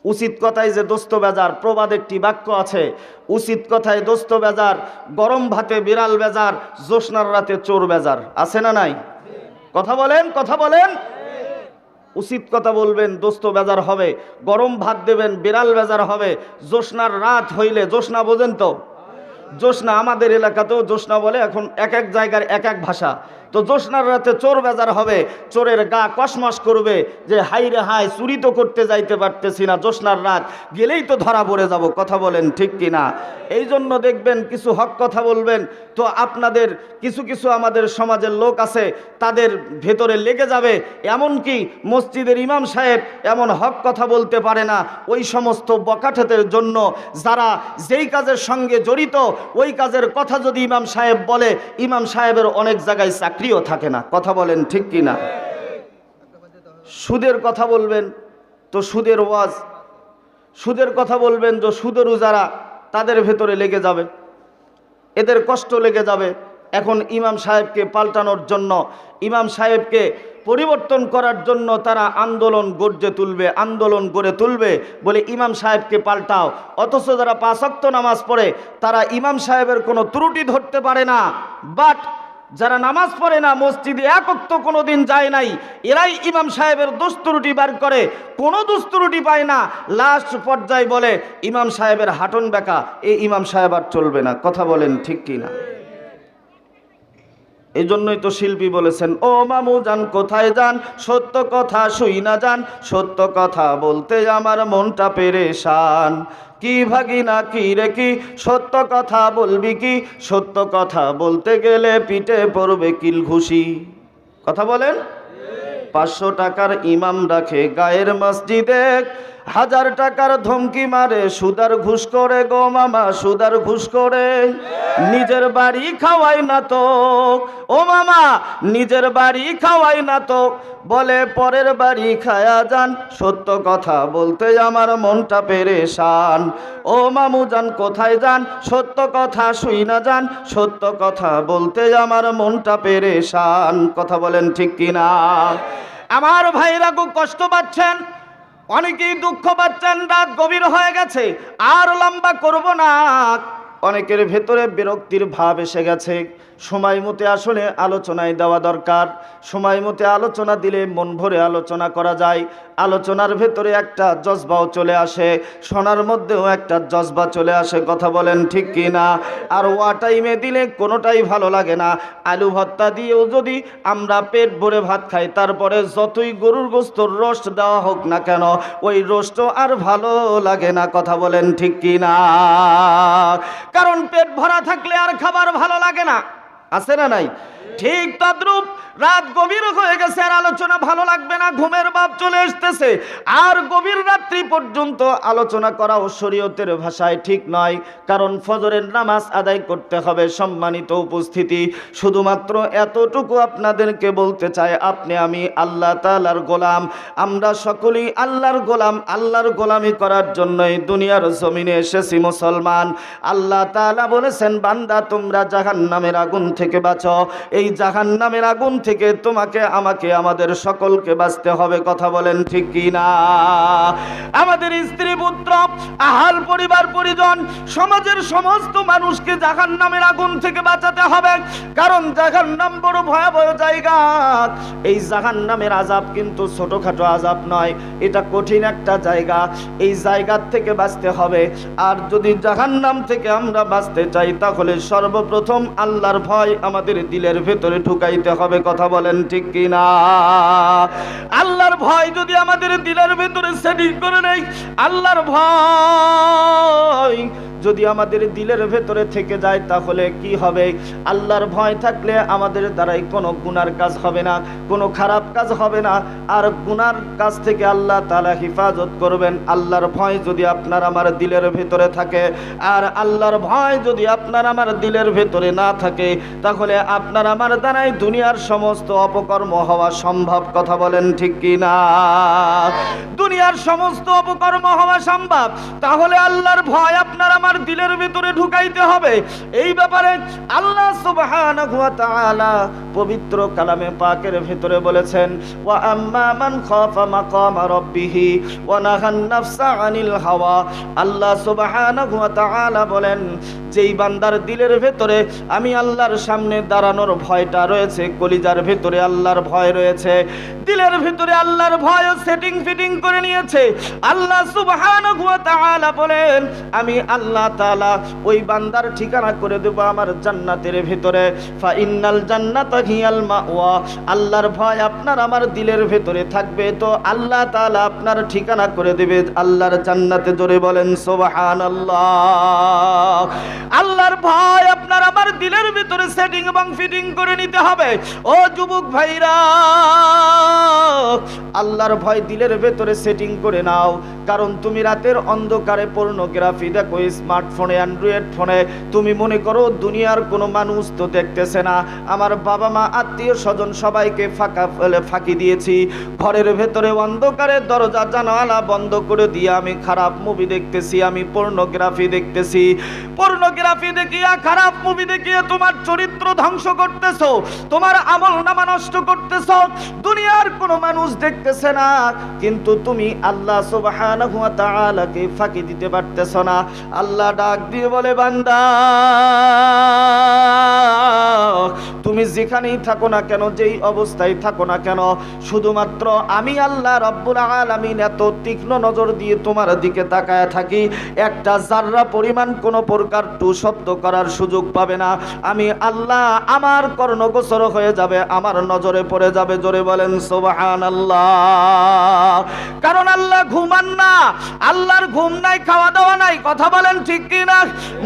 উচিত কথায় যে দোস্ত বেজার, প্রবাদ একটি বাক্য আছে, উচিত কথায় দোস্ত বেজার, গরম ভাতে বিড়াল বেজার, জ্যোৎস্নার রাতে চোর বেজার। আছে না নাই? কথা বলেন, কথা বলেন। উচিত কথা বলবেন, দোস্ত বেজার হবে। গরম ভাত দেবেন, বিড়াল বেজার হবে। জ্যোৎস্নার রাত হইলে, জ্যোৎস্না বোঝেন তো? জ্যোৎস্না আমাদের এলাকাতেও জ্যোৎস্না বলে, এখন এক এক জায়গার এক এক ভাষা। তো জ্যোৎস্নার রাতে চোর বেজার হবে, চোরের গা কসমস করবে যে হাই রে হাই, চুরি তো করতে যাইতে পারতেছি না, জ্যোৎস্নার রাত গেলেই তো ধরা পড়ে যাব। কথা বলেন ঠিক কিনা? এই জন্য দেখবেন কিছু হক কথা বলবেন তো আপনাদের কিছু কিছু আমাদের সমাজের লোক আছে, তাদের ভেতরে লেগে যাবে। এমনকি মসজিদের ইমাম সাহেব এমন হক কথা বলতে পারে না, ওই সমস্ত বকাঠেতের জন্য যারা যেই কাজের সঙ্গে জড়িত, ওই কাজের কথা যদি ইমাম সাহেব বলে, ইমাম সাহেবের অনেক জায়গায় চাকরিও থাকে না। কথা বলেন ঠিক কিনা? সুদের কথা বলবেন তো সুদের ওয়াজ, সুদের কথা বলবেন তো সুদেরও যারা, তাদের ভেতরে লেগে যাবে, এদের কষ্ট লেগে যাবে। এখন ইমাম সাহেবকে পাল্টানোর জন্য, ইমাম সাহেবকে পরিবর্তন করার জন্য তারা আন্দোলন গড়ে তুলবে, আন্দোলন গড়ে তুলবে বলে ইমাম সাহেবকে পাল্টাও। অথচ যারা 5 ওয়াক্ত নামাজ পড়ে তারা ইমাম সাহেবের কোনো ত্রুটি ধরতে পারে না। বাট যারা নামাজ পড়ে না, মসজিদে এক ওয়াক্ত কোনো দিন যায় নাই, এরাই ইমাম সাহেবের দুস্তুরুটি বার করে, কোনো দুস্তুরুটি পায় না। লাস্ট পর্যায়ে বলে ইমাম সাহেবের হাঁটন বেঁকা, এই ইমাম সাহেব আর চলবে না। কথা বলেন ঠিক কি না? এই জন্যই তো শিল্পী বলেছেন, ও মামু যান কোথায় যান, সত্য কথা শুই না যান, সত্য কথা বলতে আমার মনটা পেরেশান। কি ভাগিনা কি রে কি, সত্য কথা বলবি কি, সত্য কথা বলতে গেলে পিঠে পড়বে কিল ঘুষি। কথা বলেন। 500 টাকার ইমাম রাখে গায়ের মসজিদে, 1000 টাকার ধমকি মারে, সুদার ঘুষ করে গো মামা, সুদার ঘুষ করে। নিজের বাড়ি খাওয়াই না তো ও মামা, নিজের বাড়ি খাওয়াই না তো, বলে পরের বাড়ি খায়া যান, সত্য কথা বলতে আমার মনটা পেরেশান। ও মামু যান কোথায় যান, সত্য কথা শুই না যান, সত্য কথা বলতে আমার মনটা পেরেশান। কথা বলেন ঠিক কিনা? আমার ভাইরা খুব কষ্ট পাচ্ছেন, অনেকেই দুঃখ পাচ্ছেন। রাত গভীর হয়ে গেছে, আর লম্বা করব না। অনেকের ভেতরে বিরক্তির ভাব এসে গেছে। সময় মতো আসলে আলোচনায় দেওয়া দরকার। সময় মতো আলোচনা দিলে মন ভরে আলোচনা করা যায়। আলোচনার ভেতরে একটা জজবাও চলে আসে, শোনার মধ্যেও একটা জজবা চলে আসে। কথা বলেন ঠিক কি না? আর ওয়া টাইমে দিলে কোনোটাই ভালো লাগে না। আলু ভর্তা দিয়েও যদি আমরা পেট ভরে ভাত খাই, তারপরে যতই গরুর গোস্তর রোস্ট দেওয়া হোক না কেন, ওই রোস্টও আর ভালো লাগে না। কথা বলেন ঠিক কি না? কারণ পেট ভরা থাকলে আর খাবার ভালো লাগে না। আছে না নাই? ঠিক তদ্রূপ রাত গভীর হয়ে গেছে, আর আলোচনা ভালো লাগবে না, ঘুমের ভাব চলে আসতেছে। আর গভীর রাত্রি পর্যন্ত আলোচনা করা ও শরীয়তের ভাষায় ঠিক নয়। কারণ ফজরের নামাজ আদায় করতে হবে। সম্মানিত উপস্থিতি, শুধুমাত্র এতটুকু আপনাদেরকে বলতে চাই, আপনি আমি আল্লাহ তাআলার গোলাম। আমরা সকলেই আল্লাহর গোলাম। আল্লাহর গোলামি করার জন্যই দুনিয়ার জমিনে এসেছি মুসলমান। আল্লাহ তাআলা বলেছেন, বান্দা তোমরা জাহান্নামের আগুন থেকে বাঁচো। এই জাহান্নামের আগুন থেকে তোমাকে আমাকে আমাদের সকলকে বাঁচতে হবে। কথা বলেন ঠিক কি না? আমাদের স্ত্রী পুত্র আহাল পরিবার পরিজন সমাজের সমস্ত মানুষকে জাহান্নামের আগুন থেকে বাঁচাতে হবে। কারণ জাহান্নাম বড় ভয়াবহ জায়গা। এই জাহান্নামের আযাব কিন্তু ছোটখাটো আযাব নয়, এটা কঠিন একটা জায়গা। এই জায়গার থেকে বাঁচতে হবে। আর যদি জাহান্নাম থেকে আমরা বাঁচতে চাই তাহলে সর্বপ্রথম আল্লাহর ভয় আমাদের দিলের ভেতরে ঢুকাইতে হবে। কথা বলেন ঠিক কি না? আল্লাহর ভয় যদি আমাদের দিলের ভেতরে সেটিং করে নেই, আল্লাহর ভয় যদি আমাদের দিলের ভেতরে থেকে যায় তাহলে কি হবে? আল্লাহর ভয় থাকলে আমাদের দ্বারাই কোনো গুনার কাজ হবে না, কোনো খারাপ কাজ হবে না। আর গুনার কাজ থেকে আল্লাহ তাআলা হেফাজত করবেন। আল্লাহর ভয় যদি আপনার আমার দিলের ভেতরে থাকে, আর আল্লাহর ভয় যদি আপনার আমার দিলের ভেতরে না থাকে, তাহলে আপনার আমার দ্বারাই দুনিয়ার সমস্ত অপকর্ম হওয়া সম্ভব। কথা বলেন ঠিক কি না? দুনিয়ার সমস্ত অপকর্ম হওয়া সম্ভব। তাহলে আল্লাহর ভয় আপনার আমার দিলের ভিতরে ঢুকাইতে হবে। এই ব্যাপারে আল্লাহ সুবহানাহু ওয়া তাআলা পবিত্র কালামে পাকের ভিতরে বলেছেন, ওয়া আম্মা মান খাফা মাকামা রাব্বিহি ওয়া নাহান নাফসা আনিল হাওয়া। আল্লাহ সুবহানাহু ওয়া তাআলা বলেন, যেই বান্দার দিলের ভেতরে আমি আল্লাহর সামনে দাঁড়ানোর ভয়টা রয়েছে, কলিজার ভেতরে আল্লাহর ভয় রয়েছে, দিলের ভেতরে আল্লাহর ভয় সেটিং ফিটিং করে নিয়েছে, আল্লাহ সুবহানাহু ওয়া তাআলা বলেন, আমি আল্লাহ তাআলা ওই বান্দার ঠিকানা করে দেব আমার জান্নাতের ভেতরে। ফা ইন্নাল জান্নাতা হিয়াল মাওয়া। আল্লাহর ভয় আপনার আমার দিলের ভেতরে থাকবে তো আল্লাহ তাআলা আপনার ঠিকানা করে দেবে আল্লাহর জান্নাতে। জোরে বলেন সুবহানাল্লাহ। আল্লাহর ভয় আপনার আমার দিলের ভিতরে সেটিং এবং ফিটিং করে নিতে হবে। ও যুবক ভাইরা, আল্লাহর ভয় দিলের ভেতরে সেটিং করে নাও। কারণ তুমি রাতের অন্ধকারে পর্নোগ্রাফি দেখো স্মার্টফোনে, অ্যান্ড্রয়েড ফোনে। তুমি মনে করো দুনিয়ার কোনো মানুষ তো দেখতেছে না, আমার বাবা মা আত্মীয় স্বজন সবাইকে ফাঁকি দিয়েছি, ঘরের ভেতরে অন্ধকারে দরজা জানালা বন্ধ করে দিয়ে আমি খারাপ মুভি দেখতেছি, আমি পর্নোগ্রাফি দেখতেছি। পর্নোগ্রাফি দেখিয়া, খারাপ মুভি দেখিয়ে তোমার চরিত্র ধ্বংস করতেছো, তোমার আমল নামা নষ্ট করতেছো। দুনিয়ার কোনো মানুষ দেখতেছে না, কিন্তু তুমি আল্লাহ সুবহানাহু ওয়া তাআলাকে ফাঁকি দিতে পারতেছো না। আল্লাহ ডাক দিয়ে বলে, বান্দা তুমি যেখানেই থাকো না কেন, যেই অবস্থায় থাকো না কেন, শুধুমাত্র আমি আল্লাহ রাব্বুল আলামিন এত তীক্ষ্ণ নজর দিয়ে তোমার দিকে তাকায় থাকি, একটা জাররা পরিমাণ কোনো প্রকার টু শব্দ করার সুযোগ পাবে না। আমি আল্লাহ আমার কর্ণগোচর হয়ে যাবে, আমার নজরে পড়ে যাবে। জোরে বলেন সুবহানাল্লাহ। কারণ আল্লাহ ঘুমান না, আল্লাহর ঘুম নাই, খাওয়া দাওয়া নাই। কথা বলেন ঠিক কি না?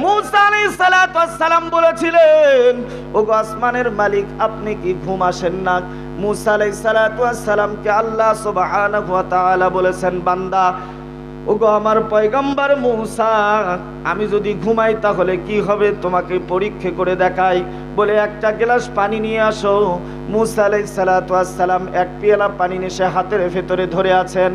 মুসা আলাইহিস সালাতু ওয়াস সালাম বলেছিলেন, ওগো আসমানের মালিক, আপনি কি ঘুম আসেন না? মুসা আলাইহিস সালাতু ওয়াস সালামকে আল্লাহ সুবহানাহু ওয়া তাআলা বলেছেন, বান্দা ওগো আমার পয়গম্বর মুসা, আমি যদি ঘুমাই তাহলে কি হবে তোমাকে পরীক্ষা করে দেখাই। বলে একটা গ্লাস পানি নিয়ে আসো। মুসা আলাইহিস সালাতু ওয়াস সালাম এক পেয়ালা পানি নিয়ে হাতের ভেতরে ধরে আছেন।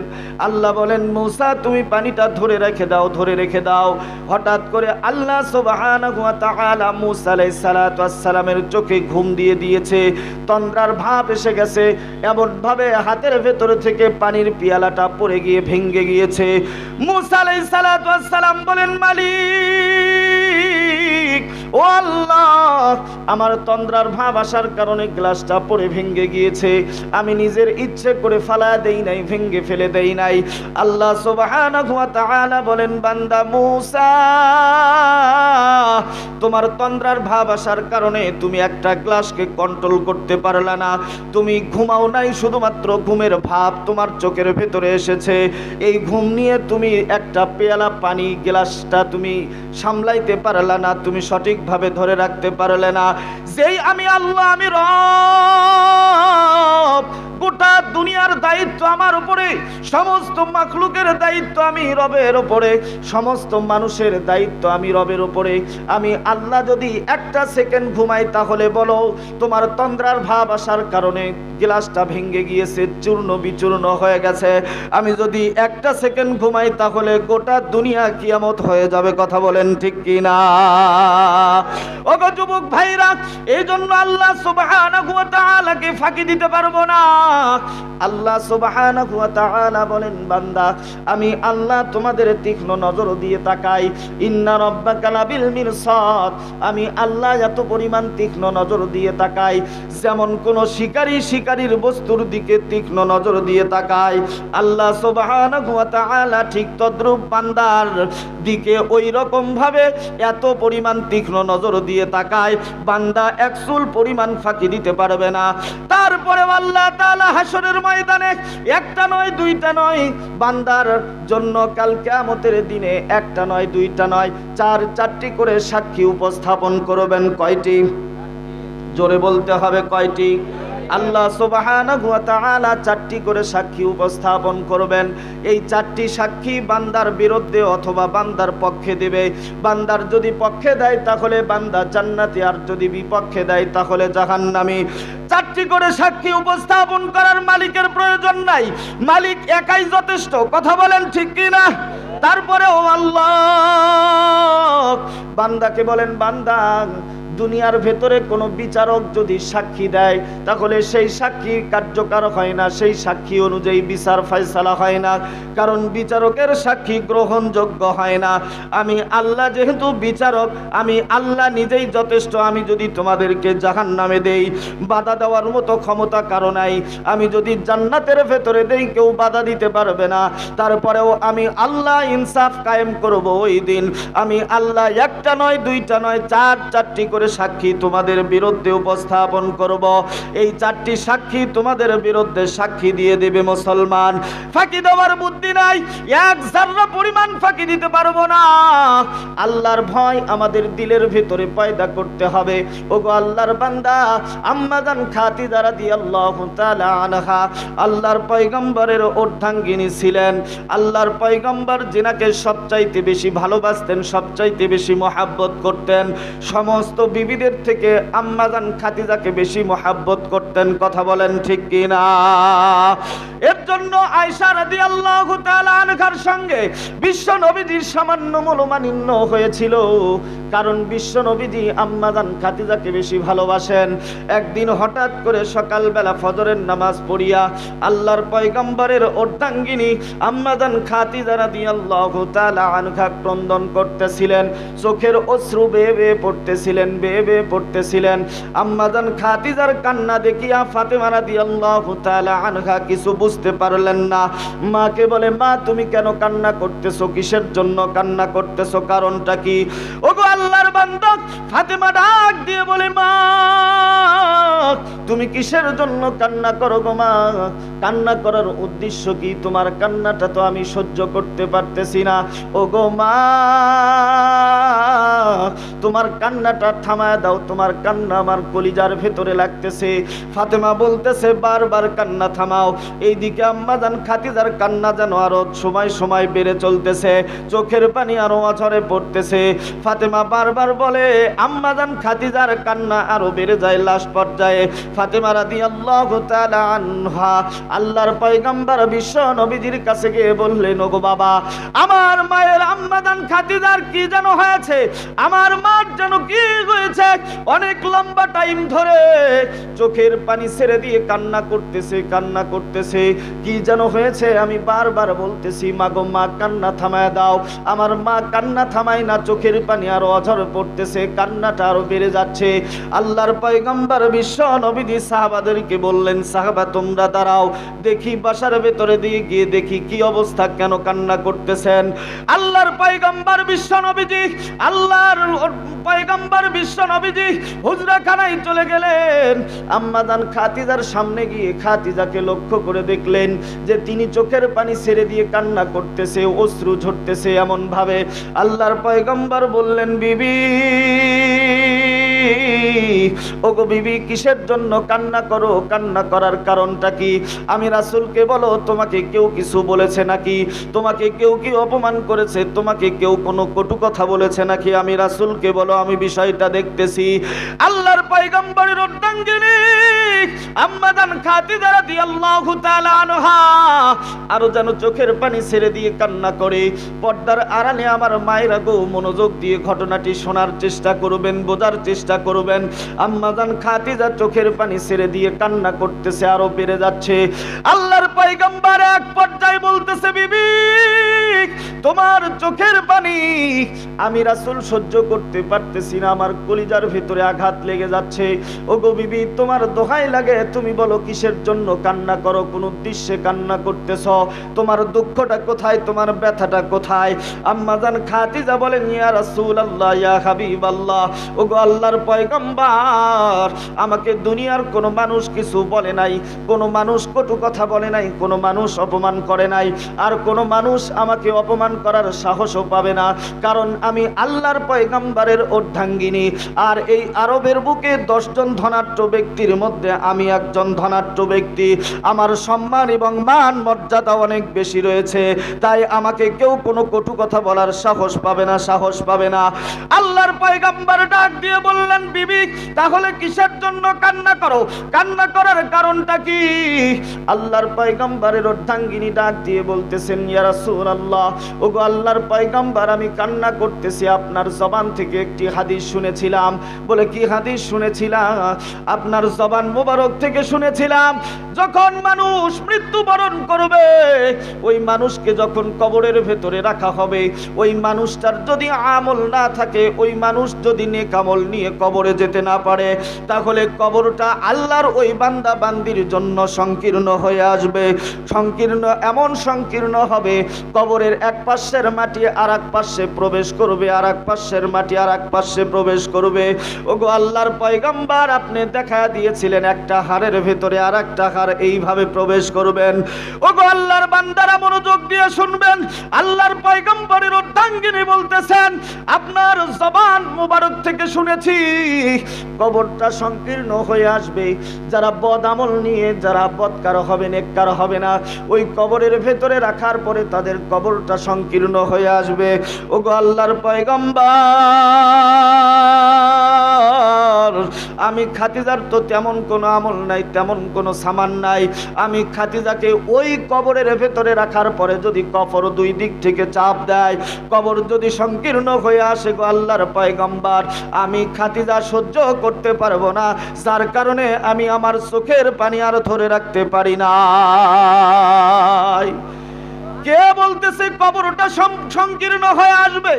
আল্লাহ বলেন, মুসা তুমি পানিটা ধরে রেখে দাও, ধরে রেখে দাও। হঠাৎ করে আল্লাহ সুবহানাহু ওয়া তাআলা মুসা আলাইহিস সালাতু ওয়াস সালামের চোখে ঘুম দিয়ে দিয়েছে, তন্দ্রার ভাব এসে গেছে। এমন ভাবে হাতের ভেতরে থেকে পানির পেয়ালাটা পড়ে গিয়ে ভেঙে গিয়েছে। মুসা আলাইহিস সালাতু ওয়াস সালাম বলেন, মালিক ও আল্লাহ, আমার তন্দ্রার ভাব আসার কারণে গ্লাসটা পড়ে ভেঙে গিয়েছে, আমি নিজের ইচ্ছে করে ফালা দেই নাই, ভেঙে ফেলে দেই নাই। আল্লাহ সুবহানাহু ওয়া তাআলা বলেন, বান্দা মুসা, তোমার তন্দ্রার ভাব আসার কারণে তুমি একটা গ্লাসকে কন্ট্রোল করতে পারলা না, তুমি ঘুমাও নাই, শুধুমাত্র ঘুমের ভাব তোমার চোখের ভেতরে এসেছে। এই ঘুম নিয়ে তুমি একটা পেয়ালা পানি গ্লাসটা তুমি সামলাইতে পারলা না, তুমি সঠিকভাবে ধরে রাখতে পারলে না। যেই আমি আল্লাহ, আমি রব গোটা দুনিয়ার দায়িত্ব আমার উপরে, সমস্ত মাখলুকের দায়িত্ব আমি রবের উপরে, সমস্ত মানুষের দায়িত্ব আমি রবের উপরে। আমি আল্লাহ যদি একটা সেকেন্ড ঘুমাই তাহলে বলো তোমার তন্দ্রার ভাব আসার কারণে গ্লাসটা ভেঙে গিয়েছে, চূর্ণ বিচূর্ণ হয়ে গেছে। আমি যদি একটা সেকেন্ড ঘুমাই তাহলে গোটা দুনিয়া কিয়ামত হয়ে যাবে। কথা বলেন ঠিক কি না? ওগো যুবক ভাইরা, এই জন্য আল্লাহ সুবহানাহু ওয়া তাআলাকে ফাঁকি দিতে পারবো না। আল্লাহ সুবহানাহু ওয়া তাআলা বলেন, বান্দা আমি আল্লাহ তোমাদের তীক্ষ্ণ নজর দিয়ে তাকাই। ইন্না রাব্বাকা লাবিল মিরসাদ, আমি আল্লাহ এত পরিমাণ তীক্ষ্ণ নজর দিয়ে তাকাই, যেমন কোন শিকারীর বস্তুর দিকে তীক্ষ্ণ নজর দিয়ে তাকায় আল্লাহ সুবহানাহু ওয়া তাআলা, ঠিক তদ্রূপ বান্দার দিকে ওই রকম ভাবে এত পরিমাণ তীক্ষ্ণ নজর দিয়ে তাকায়, বান্দা এক চুল পরিমাণ ফাঁকি দিতে পারবে না। তারপরে আল্লাহ তাআলা হাসরের ময়দানে একটা নয় দুইটা নয়, বান্দার জন্য কাল কিয়ামতের দিনে একটা নয় দুইটা নয়, চারটি করে সাক্ষী উপস্থাপন করবেন। কয়টি? জোরে বলতে হবে, কয়টি? আল্লাহ সুবহানাহু ওয়া তাআলা চারটি করে সাক্ষী উপস্থাপন করবেন। এই চারটি সাক্ষী বান্দার বিরুদ্ধে অথবা বান্দার পক্ষে দেবে। বান্দার যদি পক্ষে দেয় তাহলে বান্দা জান্নাতি, আর যদি বিপক্ষে দেয় তাহলে জাহান্নামী। চারটি করে সাক্ষী উপস্থাপন করার মালিকের প্রয়োজন নাই, মালিক একাই যথেষ্ট। কথা বলেন ঠিক কি না? তারপরেও আল্লাহ বান্দাকে বলেন, বান্দা দুনিয়ার ভেতরে কোনো বিচারক যদি সাক্ষী দেয় তাহলে সেই সাক্ষী কার্যকর হয় না, সেই সাক্ষী অনুযায়ী বিচার ফয়সালা হয় না, কারণ বিচারকের সাক্ষী গ্রহণযোগ্য হয় না। আমি আল্লাহ যেহেতু বিচারক, আমি আল্লাহ নিজেই যথেষ্ট। আমি যদি তোমাদেরকে জাহান্নামে দেই, বাধা দেওয়ার মতো ক্ষমতা কারো নাই। আমি যদি জান্নাতের ভেতরে দেই, কেউ বাধা দিতে পারবে না। তারপরেও আমি আল্লাহ ইনসাফ কায়েম করব ওই দিন। আমি আল্লাহ একটা নয় দুইটা নয়, চারটি করে সাক্ষী তোমাদের বিরুদ্ধে উপস্থাপন করব। এই চারটি সাক্ষী তোমাদের বিরুদ্ধে সাক্ষী দিয়ে দেবে। মুসলমান, ফাঁকি দেওয়ার বুদ্ধি নাই, এক যারা পরিমাণ ফাঁকি দিতে পারবো না। আল্লাহর ভয় আমাদের দিলের ভিতরে পয়দা করতে হবে। ওগো আল্লাহর বান্দা, আম্মা জান খাদিজা রাদিয়াল্লাহু তাআলা আনহা আল্লাহর পয়গম্বরের অর্ধাঙ্গিনী ছিলেন। আল্লাহর পয়গম্বর যিনাকে সবচাইতে বেশি ভালোবাসতেন, সবচাইতে বেশি মহাব্বত করতেন, সমস্ত বিবিদের থেকে আম্মা জান খাদিজাকে বেশি মহাব্বত করতেন। কথা বলেন ঠিক কি না? এর জন্য আয়েশা রাদিয়াল্লাহু তাআলা আনহার সঙ্গে বিশ্ব নবীজির সামান্য মনোমালিন্য হয়েছিল, কারণ বিশ্ব নবীজি আম্মা জান খাদিজাকে বেশি ভালোবাসেন। একদিন হঠাৎ করে সকালবেলা ফজরের নামাজ পড়িয়া আল্লাহর পয়গম্বরের অর্ধাঙ্গিনী আম্মা জান খাদিজা রাদিয়াল্লাহু তাআলা আনহা ক্রন্দন করতেছিলেন, চোখের অশ্রু বেয়ে বেয়ে পড়তেছিলেন, বেয়ে বেয়ে পড়তেছিলেন। আম্মা জান খাদিজার কান্না দেখিয়া ফাতেমা রাদিয়াল্লাহু তাআলা আনহা কিছু বুঝতে পারলেন না। মাকে বলে, মা তুমি কেন কান্না করতেছো? কিসের জন্য কান্না করতেছো? কারণটা কি? ওগো আল্লাহর বান্দা, ফাতেমা ডাক দিয়ে বলে, মা তুমি কিসের জন্য কান্না করো গো মা? কান্না করার উদ্দেশ্য কি? তোমার কান্নাটা তো আমি সহ্য করতে পারতেছি না। ওগো মা, তোমার কান্নাটা থামায় দাও, তোমার কান্না আমার কলিজার ভেতরে লাগতেছে। ফাতেমা বলতেছে, বারবার কান্না থামাও। এইদিকে আম্মা জান খাদিজার কান্না যেন আরো সময় সময় বেড়ে চলতেছে, চোখের পানি আরো অঝরে পড়তেছে। ফাতেমা বারবার বলে, আম্মা জান খাদিজার কান্না আরো বেড়ে যায়। লাস্ট পর্যায়ে ফাতেমা রাদিয়াল্লাহু তাআলা আনহা আল্লাহর পয়গম্বর বিশ্ব নবীজির কাছে গিয়ে বললেন, ওগো বাবা, আমার মায়ের আম্মা জান খাদিজার কি যেন হয়েছে, আমার মার যেন কি হয়েছে, অনেক লম্বা টাইম ধরে চোখের পানি ছেড়ে দিয়ে কান্না করতেছে, কান্না করতেছে। কি যেন হয়েছে আমি বারবার বলতেছি, মা গো মা কান্না থামায় দাও। আমার মা কান্না থামায় না, চোখের পানি আরো অঝরে পড়তেছে, কান্নাটা আরো বেড়ে যাচ্ছে। আল্লাহর পয়গম্বর বিশ্ব নবীজি সাহাবাদেরকে বললেন, সাহাবা তোমরা দাঁড়াও, দেখি বাসার ভেতরে দিয়ে গিয়ে দেখি কি অবস্থা, কেন কান্না করতেছেন। আল্লাহর পয়গম্বর বিশ্ব নবীজি আল্লাহর পয়গম্বর বিশ্ব নবীজি হুজরাখানায় চলে গেলেন। আম্মা জান খাদিজার সামনে গিয়ে খাদিজাকে লক্ষ্য করে দেখলেন যে তিনি চোখের পানি ছেড়ে দিয়ে কান্না করতেছে, অশ্রু ঝরতেছে এমন ভাবে। আল্লাহর পয়গম্বর বললেন, বিবি ওগো বিবি, কিসের জন্য কান্না করো? কান্না করার কারণটা কি? আমি রাসূলকে বলো, তোমাকে কেউ কিছু বলেছে নাকি? তোমাকে কেউ কি অপমান করেছে? তোমাকে কেউ কোনো কটু কথা বলেছে নাকি? আমি রাসূলকে বলো, আমি বিষয়টা দেখতেছি। আল্লাহর পয়গম্বরের অর্ধাঙ্গিনী আম্মা জান খাদিজা রাদিয়াল্লাহু তাআলা আনহা আরো যেন চোখের পানি ছেড়ে দিয়ে কান্না করে। পর্দার আড়ালে আমার মায়েরা গো, মনোযোগ দিয়ে ঘটনাটি শোনার চেষ্টা করবেন, বোঝার চেষ্টা করবেন। আম্মা জান খাদিজা চোখের পানি ছেড়ে দিয়ে কান্না করতেছে, আরো বেড়ে যাচ্ছে। আল্লাহর পয়গম্বর এক পর্যায়ে বলতেছে, বিবি, তোমার চোখের পানি আমি রাসূল সহ্য করতে পারতেছি না, আমার কলিজার ভিতরে আঘাত লেগে যাচ্ছে। ওগো বিবি, তোমার দোহাই লাগে, তুমি বলো কিসের জন্য কান্না করো? কোন উদ্দেশ্যে কান্না করতেছ? তোমার দুঃখটা কোথায়? তোমার ব্যথাটা কোথায়? আম্মা জান খাদিজা বলেন, ইয়া রাসূলুল্লাহ, ইয়া হাবিবাল্লাহ, ওগো আল্লাহর পয়গম্বর, আমাকে দুনিয়ার কোনো মানুষ কিছু বলে নাই, কোনো মানুষ কটু কথা বলে নাই, কোনো মানুষ অপমান করে নাই, আর কোনো মানুষ আমাকে অপমান করার সাহসও পাবে না, কারণ আমি আল্লাহর পয়গম্বরের অর্ধাঙ্গিনী। আর এই আরবের বুকে 10 জন ধনাঢ্য ব্যক্তির মধ্যে আমি একজন ধনাঢ্য ব্যক্তি। আমার সম্মান এবং মান মর্যাদা অনেক বেশি রয়েছে, তাই আমাকে কেউ কোনো কটু কথা বলার সাহস পাবে না, সাহস পাবে না। আল্লাহর পয়গম্বর ডাক দিয়ে বললেন, বিবি, তাহলে কিসের জন্য কান্না করো? কান্না করার কারণটা কি? আল্লাহর পয়গম্বরের অর্ধাঙ্গিনী ডাক দিয়ে বলতেছেন, ইয়া রাসূলুল্লাহ, ওগো আল্লাহর পয়গম্বর, আমি কান্না করতেছি আপনার জবান থেকে একটি হাদিস শুনেছিলাম। বলে, কি হাদিস শুনেছিলাম? আপনার জবান মোবারক থেকে শুনেছিলাম, যখন মানুষ মৃত্যুবরণ করবে, ওই মানুষকে যখন কবরের ভেতরে রাখা হবে, ওই মানুষটার যদি আমল না থাকে, ওই মানুষ যদি নেক আমল নিয়ে কবরে যেতে না পারে, তাহলে কবরটা আল্লাহর ওই বান্দা বান্দির জন্য সংকীর্ণ হয়ে আসবে। সংকীর্ণ, এমন সংকীর্ণ হবে, কবরের এক পাশের মাটি আর এক পাশে প্রবেশ করবে, আর এক পাশের মাটি আর এক পাশে প্রবেশ করবে। ওগো আল্লাহর পয়গম্বর, আপনি দেখা দিয়েছিলেন একটা হাড়ের ভেতরে আর একটা হাড় এইভাবে প্রবেশ করবেন। ওগো আল্লাহর বান্দারা, মনোযোগ দিয়ে শুনবেন। আল্লাহর পয়গম্বরের অর্ধাঙ্গিনী বলতেছেন, আপনার জবান মুবারক থেকে শুনেছি কবরটা সংকীর্ণ হয়ে আসবে। যারা বদ আমল নিয়ে, যারা বদকার হবে, নেককার হবে না, ওই কবরের ভেতরে রাখার পরে তাদের কবরটা সংকীর্ণ হয়ে আসবে। ওগো আল্লাহর পয়গম্বর, আমি খাদিজার তো তেমন কোনো আমল নাই, তেমন কোনো সামান নাই। আমি খাদিজাকে ওই কবরের ভেতরে রাখার পরে যদি কবর দুই দিক থেকে চাপ দেয়, কবর যদি সংকীর্ণ হয়ে আসে, গো আল্লাহর পয়গম্বর, আমি খাদিজা সহ্য করতে পারবো না, যার কারণে আমি আমার চোখের পানি আর ধরে রাখতে পারি না। কে বলতেছে কবরটা সংকীর্ণ হয়ে আসবে?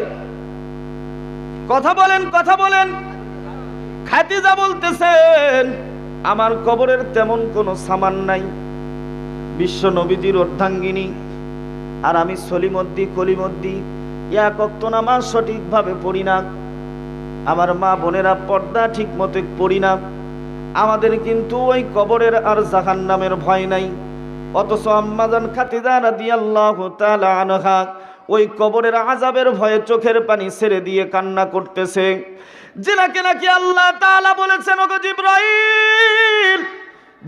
কথা বলেন, কথা বলেন। খাদিজা বলতেছেন, আমার কবরের তেমন কোনো সামান নাই, বিশ্ব নবীজির অর্ধাঙ্গিনী, আর আমি সলিমদ্দি কলিমদ্দি, এক ওয়াক্ত নামাজ সঠিকভাবে পড়ি না, আমার মা বোনেরা পর্দা ঠিক মতো পড়ি না, আমাদের কিন্তু ওই কবরের আর জাহান্নামের ভয় নাই। অথচ আম্মা জান খাদিজা রাদিয়াল্লাহু তাআলা আনহা ওই কবরের আযাবের ভয়ে চোখের পানি ছেড়ে দিয়ে কান্না করতেছে। যিনাকে নাকি আল্লাহ তাআলা বলেছেন, ওগো জিবরাইল,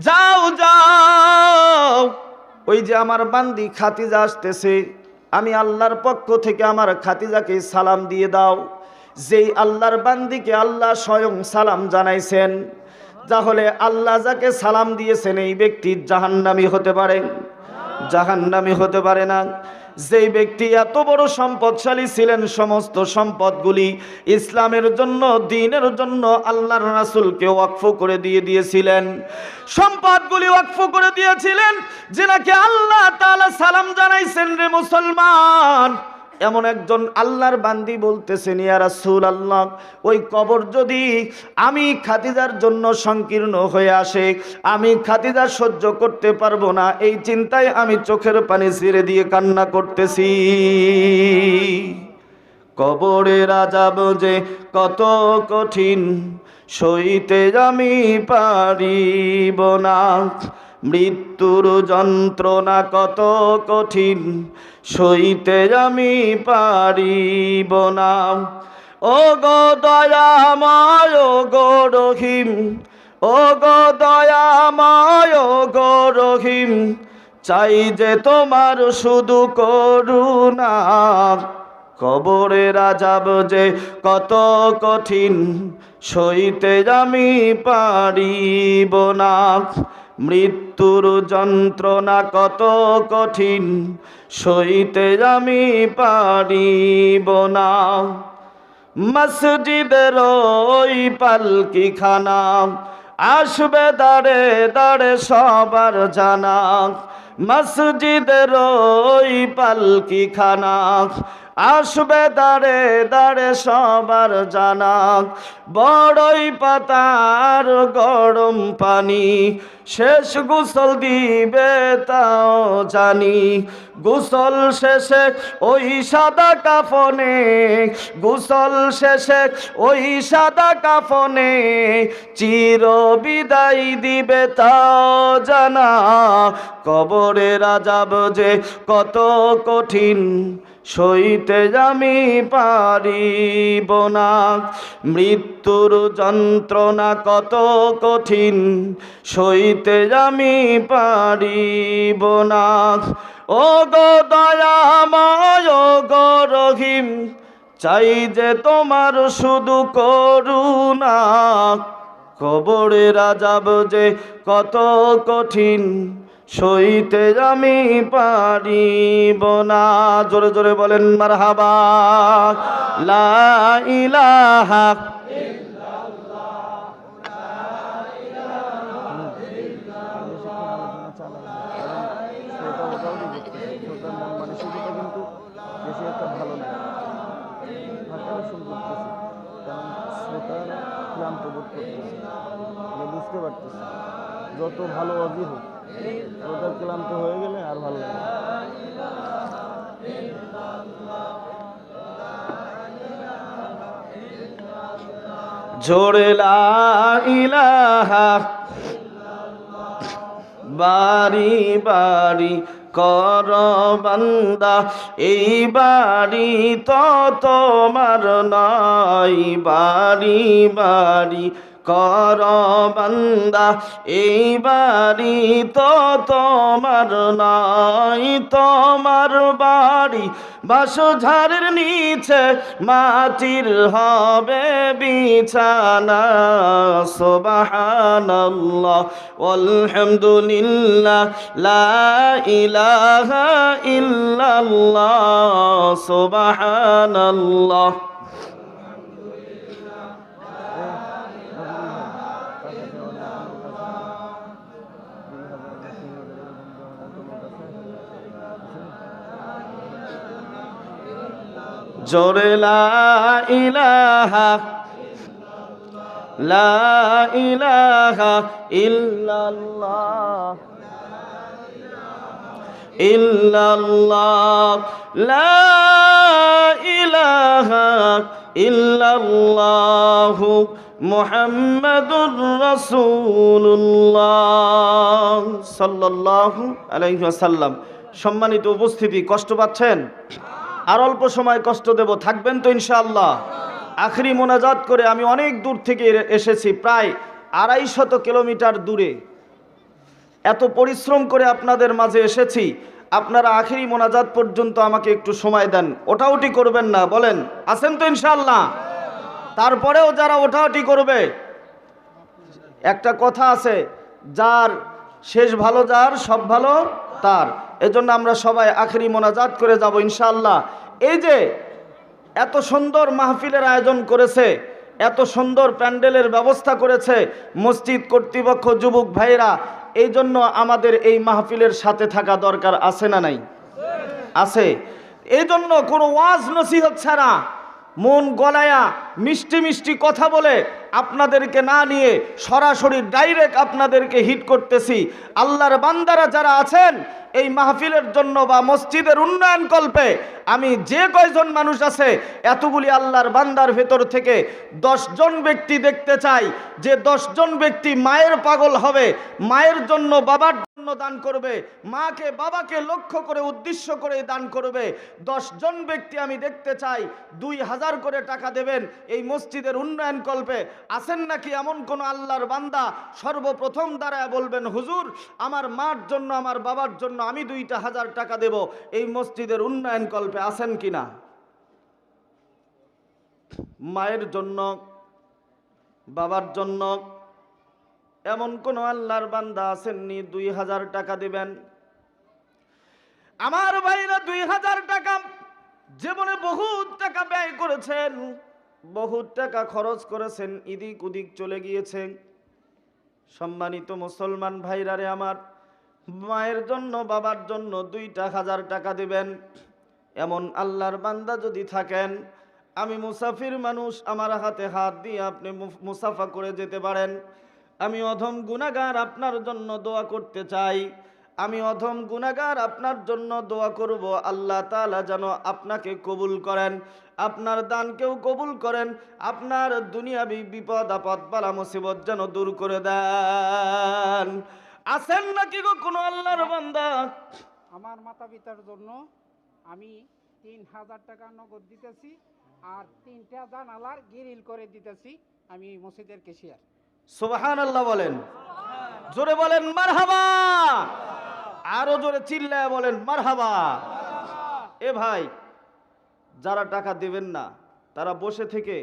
যাও যাও, ওই যে আমার বান্দি খাদিজা আসতেছে, আমি আল্লাহর পক্ষ থেকে আমার খাদিজাকে সালাম দিয়ে দাও। যেই আল্লাহর বান্দিকে আল্লাহ স্বয়ং সালাম জানাইছেন, তাহলে আল্লাহ যাকে সালাম দিয়েছেন এই ব্যক্তি জাহান্নামী হতে পারে? জাহান্নামী হতে পারে না। যেই ব্যক্তি এত বড় সম্পদশালী ছিলেন, সমস্ত সম্পদগুলি ইসলামের জন্য, দ্বীনের জন্য আল্লাহর রাসূলকে ওয়াকফ করে দিয়েছিলেন, সম্পদগুলি ওয়াকফ করে দিয়েছিলেন, যিনাকে আল্লাহ তাআলা সালাম জানাইছেন, রে মুসলমান, এমন একজন আল্লাহর বান্দি বলতেছেন, ইয়া রাসূলুল্লাহ, ওই কবর যদি আমি খাদিজার জন্য সংকীর্ণ হয়ে আসে, আমি খাদিজা সহ্য করতে পারবো না, এই চিন্তায় আমি চোখের পানি ছেড়ে দিয়ে কান্না করতেছি। কবরের আযাব যে কত কঠিন, সইতে আমি পারিব না, মৃত্যুর যন্ত্রণা কত কঠিন, সইতে আমি পারিব না। ও গো দয়াময় ও গো রহিম, ও গো দয়াময় ও গো রহিম, চাই যে তোমার শুধু করুণা। কবরের আযাব যে কত কঠিন, সইতে আমি পারিব না। মৃত্যুর যন্ত্রণা কত কঠিন, সইতে আমি পারিব না। মসজিদের ওই পালকিখানা, আসবে দাঁড়ে দাঁড়ে সবার জানা। মসজিদের ওই পালকিখানা, আসবে দাঁড়ে দাঁড়ে সবার জানা। বড়ই পাতার গরম পানি, শেষ গোসল দিবে তাও জানি। গোসল শেষে ওই সাদা কাফনে, গোসল শেষে ওই সাদা কাফনে, চির বিদায় দিবে তাও জানা। কবরের আযাব যে কত কঠিন, সইতে আমি পারিব না। মৃত্যুর যন্ত্রণা কত কঠিন, সইতে আমি পারিব না। ও গো দয়াময় ও গো রহিম, চাই যে তোমার শুধু করুণা। কবরের আযাব যে কত কঠিন, সইতে আমি পারিব না। জোরে জোরে বলেন মারহাবা। লা ইলাহা বুঝতে পারতেছি যত ভালো ওয়াজি হোক, ওটা ক্লান্ত হয়ে গেলে আর ভালো লাগে। জোরে লা ইলাহা, বাড়ি বাড়ি কর বান্দা, এই বাড়ি তো তোমার নয়। বাড়ি বাড়ি কর বান্দা, এই বাড়ি তো তোমার নয়। তোমার বাড়ি বাঁশঝাড়ের নিচে, মাটির হবে বিছানা। সুবহানাল্লাহ আলহামদুলিল্লাহ, লা ইলাহা ইল্লাল্লাহ, সুবহানাল্লাহ। জোরে লা ইলাহা, লা ইলাহা ইল্লাল্লাহ, ইল্লাল্লাহ, লা ইলাহা ইল্লাল্লাহ, মুহাম্মাদুর রাসূলুল্লাহ সাল্লাল্লাহু আলাইহি ওয়াসাল্লাম। সম্মানিত উপস্থিতি, কষ্ট পাচ্ছেন? আর অল্প সময় কষ্ট দেব, থাকবেন তো ইনশাআল্লাহ? আখরি মোনাজাত করে আমি অনেক দূর থেকে এসেছি, প্রায় 250 কিলোমিটার দূরে। এত পরিশ্রম করে আপনাদের মাঝে এসেছি, আপনারা আখরি মোনাজাত পর্যন্ত আমাকে একটু সময় দেন। ওঠাউটি করবেন না, বলেন আছেন তো ইনশাআল্লাহ? তারপরেও যারা ওঠাউটি করবে, একটা কথা আছে, যার শেষ ভালো যার, সব ভালো তার। এজন্য আমরা সবাই আখরি মোনাজাত করে যাব ইনশাআল্লাহ। এই যে এত সুন্দর মাহফিলের আয়োজন করেছে, এত সুন্দর প্যান্ডেলের ব্যবস্থা করেছে মসজিদ কর্তৃপক্ষ, যুবক ভাইরা, এই জন্য আমাদের এই মাহফিলের সাথে থাকা দরকার আছে না নাই? আছে। এই জন্য কোনো ওয়াজ নসিহত ছাড়া, মন গলায়া মিষ্টি মিষ্টি কথা বলে আপনাদেরকে না নিয়ে সরাসরি ডাইরেক্ট আপনাদেরকে হিট করতেছি। আল্লাহর বান্দারা যারা আছেন এই মাহফিলের জন্য বা মসজিদের উন্নয়ন কল্পে, আমি যে কয়জন মানুষ আছে এতগুলি আল্লাহর বান্দার ভেতর থেকে 10 জন ব্যক্তি দেখতে চাই, যে 10 জন ব্যক্তি মায়ের পাগল হবে, মায়ের জন্য, বাবার দান করবে, মাকে বাবাকে লক্ষ্য করে উদ্দেশ্য করে দান করবে। 10 জন ব্যক্তি আমি দেখতে চাই 2000 করে টাকা দেবেন এই মসজিদের উন্নয়ন কল্পে। আছেন নাকি এমন কোন আল্লাহর বান্দা সর্বপ্রথম দাঁড়ায় বলবেন, হুজুর আমার মার জন্য আমার বাবার জন্য আমি 2000 টাকা দেব এই মসজিদের উন্নয়ন কল্পে? আছেন কিনা? মায়ের জন্য বাবার জন্য এমন কোন আল্লাহর বান্দা আসেননি 2000 টাকা দিবেন? আমার ভাইরা 2000 টাকা জীবনে বহুত টাকা ব্যয় করেছেন, বহুত টাকা খরচ করেছেন, এদিক ওদিক চলে গিয়েছে। সম্মানিত মুসলমান ভাইরা রে আমার, মায়ের জন্য বাবার জন্য 2000 টাকা দিবেন এমন আল্লাহর বান্দা যদি থাকেন, আমি মুসাফির মানুষ, আমার হাতে হাত দিয়ে আপনি মুসাফা করে যেতে পারেন। আমি অধম গুনাহগার আপনার জন্য দোয়া করতে চাই। আমি অধম গুনাহগার আপনার জন্য দোয়া করব, আল্লাহ তাআলা যেন আপনাকে কবুল করেন, আপনার দানকেও কবুল করেন, আপনার দুনিয়াবি বিপদ আপদ বালা মুসিবত যেন দূর করে দেন। আছেন নাকি গো কোনো আল্লাহর বান্দা? আমার মাতা পিতার জন্য আমি 3000 টাকা নগদ দিতেছি, আর 3টা জানালার গ্রিল করে দিতেছি। আমি মসজিদের ক্যাশিয়ার। সুবহানাল্লাহ বলেন, জোরে বলেন মারহাবা, আরো জোরে চিল্লায় বলেন মারহাবা। এ ভাই, যারা টাকা দেবেন না তারা বসে থেকে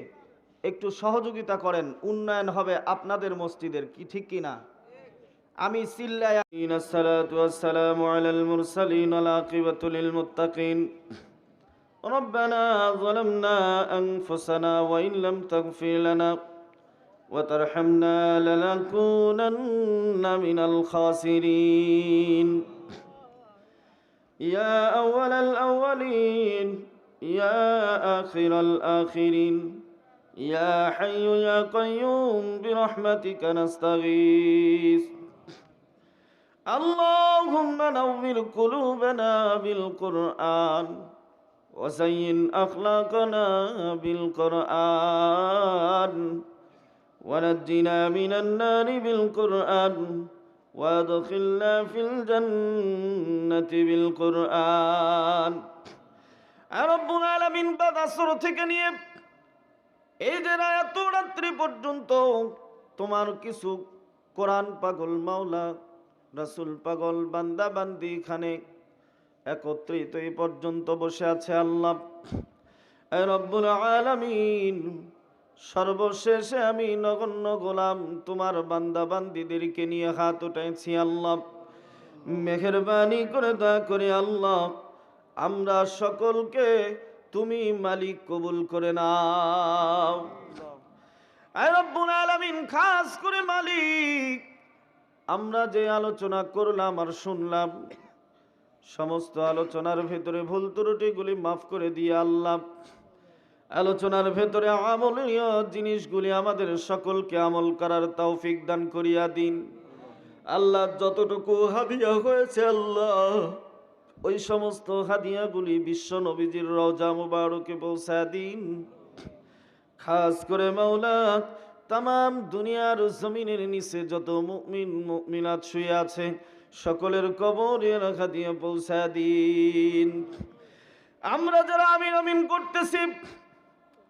একটু সহযোগিতা করেন, উন্নয়ন হবে আপনাদের মসজিদের, কি ঠিক কিনা? আমি চিল্লায় আসসালাতু ওয়াসসালামু আলাল মুরসালিন ওয়াল আকিবাতু লিল মুত্তাকিন। ربنا ظلمنا أنفسنا وإن لم تغفر لنا وترحمنا لنكونن من الخاسرين. يا أول الأولين يا آخر الآخرين يا حي يا قيوم برحمتك نستغيث. اللهم نور قلوبنا بالقرآن وزين أخلاقنا بالقرآن ونجنا من النار بالقرآن وادخلنا في الجنة بالقرآن. রব্বুল আলামিন বাদাসর থেকে নিয়ে এই যে রাত রাত্রি পর্যন্ত তোমার কিছু কোরআন পাগল মাওলা রাসূল পাগল বান্দা বান্দি এখানে একত্রিত এই পর্যন্ত বসে আছে। আল্লাহ রব্বুল আলামিন, সর্বশেষে আমি নগণ্য গোলাম তোমার বান্দা বান্দিদেরকে নিয়ে হাত উঠাইছি। আল্লাহ মেহেরবানি করে দয়া করে আল্লাহ আমরা সকলকে তুমি মালিক কবুল করে নাও। রব্বুল আলামিন, খাস করে মালিক, আমরা যে আলোচনা করলাম আর শুনলাম, সমস্ত আলোচনার ভেতরে ভুল ত্রুটিগুলি মাফ করে দিয়ে আল্লাহ আলোচনার ভেতরে আমলীয় জিনিসগুলি আমাদের সকলকে আমল করার তৌফিক দান করিয়া দিন। আল্লাহ যতটুকু হাদিয়া হয়েছে আল্লাহ ওই সমস্ত হাদিয়াগুলি বিশ্ব নবীজির রওজা মুবারকে পৌঁছা দিন। খাস করে মাওলা তামাম দুনিয়ার জমিনের নিচে যত মুমিন মুমিনাত শুয়ে আছে সকলের কবরে রাখা দিয়ে পৌঁছা দিন। আমরা যারা আমিন আমিন করতেছি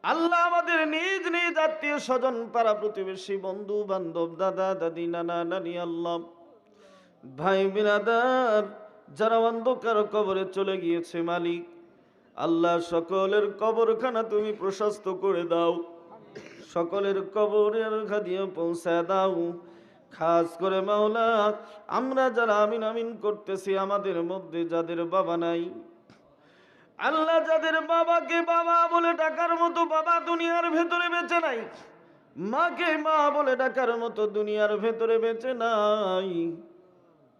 আল্লাহ আমাদের নিজ নিজ আত্মীয় স্বজন পাড়া প্রতিবেশী বন্ধু বান্ধব দাদা দাদি নানা নানি আল্লাহ ভাই বিরাদার যারা অন্ধকার কবরে চলে গিয়েছে মালিক আল্লাহ সকলের কবরখানা তুমি প্রশস্ত করে দাও, সকলের কবরের রাখা দিয়ে পৌঁছা দাও। খাস করে মাওলা আমরা যারা আমিন আমিন করতেছি আমাদের মধ্যে যাদের বাবা নাই আল্লাহ, যাদের বাবাকে বাবা বলে ডাকার মতো বাবা দুনিয়ার ভেতরে বেঁচে নাই, মাকে মা বলে ডাকার মতো দুনিয়ার ভেতরে বেঁচে নাই,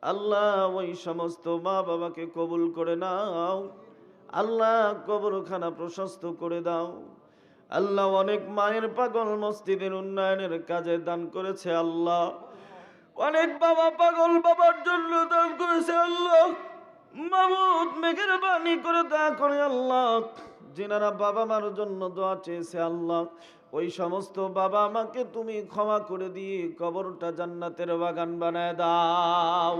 আল্লাহ ওই সমস্ত মা বাবাকে কবুল করে নাও। আল্লাহ কবরখানা প্রশস্ত করে দাও। আল্লাহ অনেক মায়ের পাগল মসজিদের উন্নয়নের কাজে দান করেছে আল্লাহ, অনেক বাবা পাগল বাবার জন্য দান করেছে আল্লাহ। মাবুদ মেহেরবানি করে দয়া করে আল্লাহ যিনারা বাবা মার জন্য দোয়া চেয়েছে আল্লাহ ওই সমস্ত বাবা মাকে তুমি ক্ষমা করে দিয়ে কবরটা জান্নাতের বাগান বানায় দাও।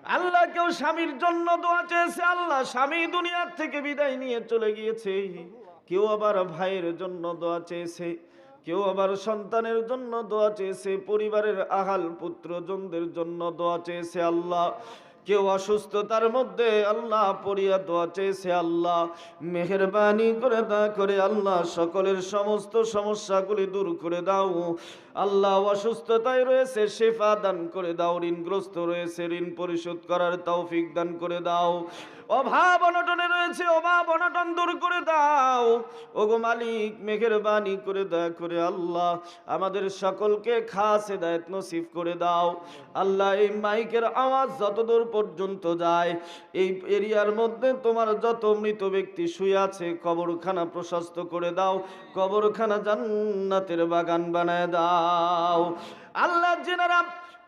আল্লাহ কেউ স্বামীর জন্য দোয়া চেয়েছে, আল্লাহ স্বামী দুনিয়ার থেকে বিদায় নিয়ে চলে গিয়েছে। কেউ আবার ভাইয়ের জন্য দোয়া চেয়েছে, কেউ আবার সন্তানের জন্য দোয়া চেয়েছে, পরিবারের আহাল পুত্রজনদের জন্য দোয়া চেয়েছে। আল্লাহ কেউ অসুস্থতার মধ্যে আল্লাহ পড়িয়া দোয়া চেয়েছে। আল্লাহ মেহেরবানি করে দয়া করে আল্লাহ সকলের সমস্ত সমস্যাগুলি দূর করে দাও। আল্লাহ অসুস্থতায় রয়েছে শেফা দান করে দাও, ঋণগ্রস্ত রয়েছে ঋণ পরিশোধ করার তৌফিক দান করে দাও, অভাব অনটনে রয়েছে অভাব অনটন দূর করে দাও। ওগো মালিক মেহেরবানি করে দয়া করে আল্লাহ আমাদের সকলকে খাস হেদায়েত নসিব করে দাও। আল্লাহ এই মাইকের আওয়াজ যতদূর পর্যন্ত যায়, এই এরিয়ার মধ্যে তোমার যত মৃত ব্যক্তি শুয়ে আছে কবরখানা প্রশস্ত করে দাও, কবরখানা জান্নাতের বাগান বানায় দাও। আল্লাহ যেনারা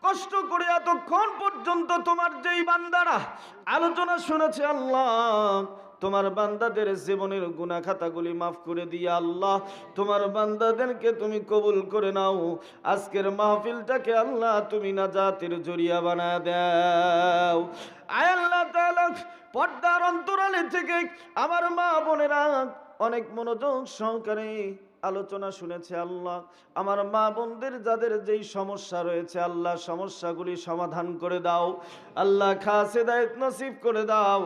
কষ্ট করে এতক্ষণ পর্যন্ত তোমার যেই বান্দারা আলোচনা শুনেছে, আল্লাহ তোমার বান্দাদের জীবনের গুনাহ খাতাগুলি মাফ করে দিয়ে আল্লাহ তোমার বান্দাদেরকে তুমি কবুল করে নাও। আজকের মাহফিলটাকে আল্লাহ তুমি নাজাতের জরিয়া বানায় দাও। আয় আল্লাহ তাআলা পর্দার অন্তরালে থেকে আমার মা বোনেরা অনেক মনোযোগ সহকারে আলোচনা শুনেছে। আল্লাহ আমার মা বোনদের যাদের যেই সমস্যা রয়েছে আল্লাহ সমস্যাগুলি সমাধান করে দাও। আল্লাহ খাস হেদায়েত নসিব করে দাও।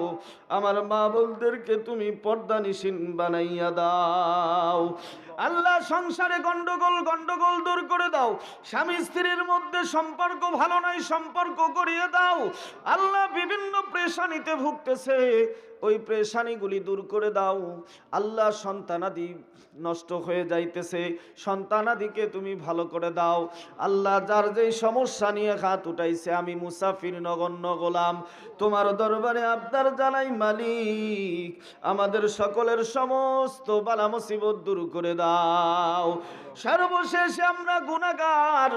আমার মা বোনদেরকে তুমি পর্দানিশীন বানাইয়া দাও। আল্লাহ সংসারে গন্ডগোল দূর করে দাও। স্বামী স্ত্রীর মধ্যে সম্পর্ক ভালো নাই, সম্পর্ক করিয়ে দাও। আল্লাহ বিভিন্ন পেরেশানিতে ভুগতেছে, ওই পেরেশানিগুলি দূর করে দাও। আল্লাহ সন্তানাদি নষ্ট হয়ে যাইতেছে, সন্তানাদিকে তুমি ভালো করে দাও। আল্লাহ যার যেই সমস্যা নিয়ে হাত উঠাইছে, আমি মুসাফির নগণ্য গোলাম তোমার দরবারে আবদার জানাই মালিক আমাদের সকলের সমস্ত বালা মুসিবত দূর করে দাও। সর্বশেষে আমরা গুনাহগার,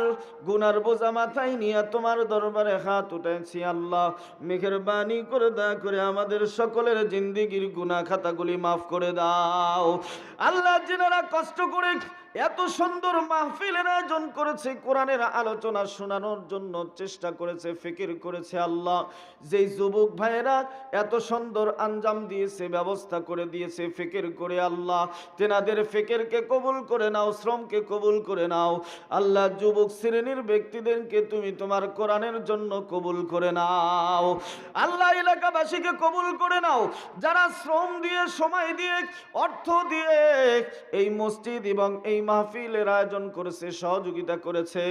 গুনার বোঝা মাথায় নিয়ে তোমার দরবারে হাত উঠাইছি। আল্লাহ মেহেরবানি করে দয়া করে আমাদের সকলের জিন্দেগির গুনাহ খাতাগুলি মাফ করে দাও। আল্লাহ যিনারা কষ্ট করে এত সুন্দর মাহফিলের আয়োজন করেছে, কোরআনের আলোচনা শোনানোর জন্য চেষ্টা করেছে, ফিকির করেছে, আল্লাহ যেই যুবক ভাইয়েরা এত সুন্দর আঞ্জাম দিয়েছে, ব্যবস্থা করে দিয়েছে ফিকির করে, আল্লাহ তেনাদের ফিকিরকে কবুল করে নাও, শ্রমকে কবুল করে নাও। আল্লাহ যুবক শ্রেণীর ব্যক্তিদেরকে তুমি তোমার কোরআনের জন্য কবুল করে নাও। আল্লাহ এলাকাবাসীকে কবুল করে নাও, যারা শ্রম দিয়ে, সময় দিয়ে, অর্থ দিয়ে এই মসজিদ এবং এই মাহফিলের আয়োজন করেছে, সহযোগিতা করেছে,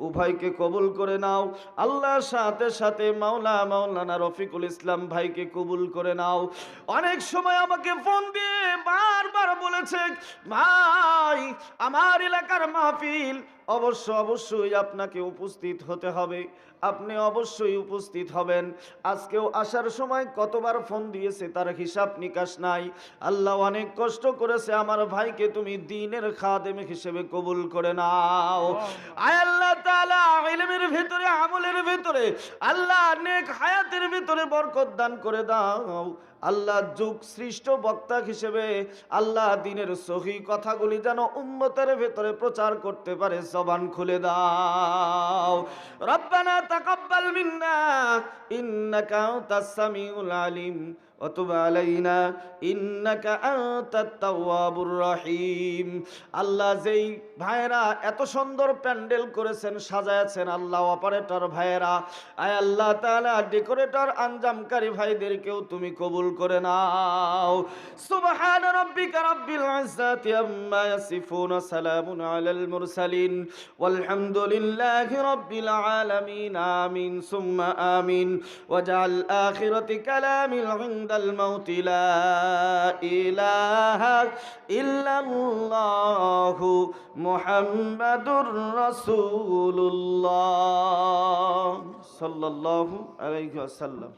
উভয়কে কবুল করে নাও। আল্লাহ সাথে সাথে মাওলানা রফিকুল ইসলাম ভাইকে কবুল করে নাও। অনেক সময় আমাকে ফোন দিয়ে বারবার বলেছে, ভাই আমার এলাকার মাহফিল অবশ্যই আপনাকে উপস্থিত হতে হবে, আপনি অবশ্যই উপস্থিত হবেন। আজকেও আসার সময় কতবার ফোন দিয়েছে তার হিসাব নিকাশ নাই। আল্লাহ অনেক কষ্ট করেছে, আমার ভাইকে তুমি দ্বীনের খাদেম হিসেবে কবুল করে নাও। আয় আল্লাহ তাআলা ইলমের ভিতরে, আমলের ভিতরে, আল্লাহ নেক হায়াতের ভিতরে বরকত দান করে দাও। আল্লাহ যুগ সৃষ্ট বক্তা হিসেবে আল্লাহ দ্বীনের সহি কথাগুলি যেন উম্মতের ভিতরে প্রচার করতে পারে, জবান খুলে দাও। রব্বানা তাকাব্বাল মিন্না ইন্নাকা আনতাস সামিউল আলিম ওয়া তুব আলাইনা ইন্নাকা আনতাত তাওয়াবুর রহিম। আল্লাহ যেই ভাইরা এত সুন্দর প্যান্ডেল করেছেন, সাজায়াছেন, আল্লাহ অপারেটর ভাইরা, আয় আল্লাহ তাআলা ডেকোরেটর আঞ্জামকারী ভাইদেরকেও তুমি কবুল করে নাও। সুবহান রাব্বিকা রাব্বিল ইজ্জাতি আম্মা ইয়াসিফুন, সালামুন আলাল মুরসালিন, ওয়ালহামদুলিল্লাহি রাব্বিল আলামিন। আমিন সুম্মা আমিন। ওয়াজআল আখিরাতি কালামিল ইনদাল মাউতি লা ইলাহা ইল্লাল্লাহু মুহাম্মাদুর রাসূলুল্লাহ সাল্লাল্লাহু আলাইহি ওয়াসাল্লাম।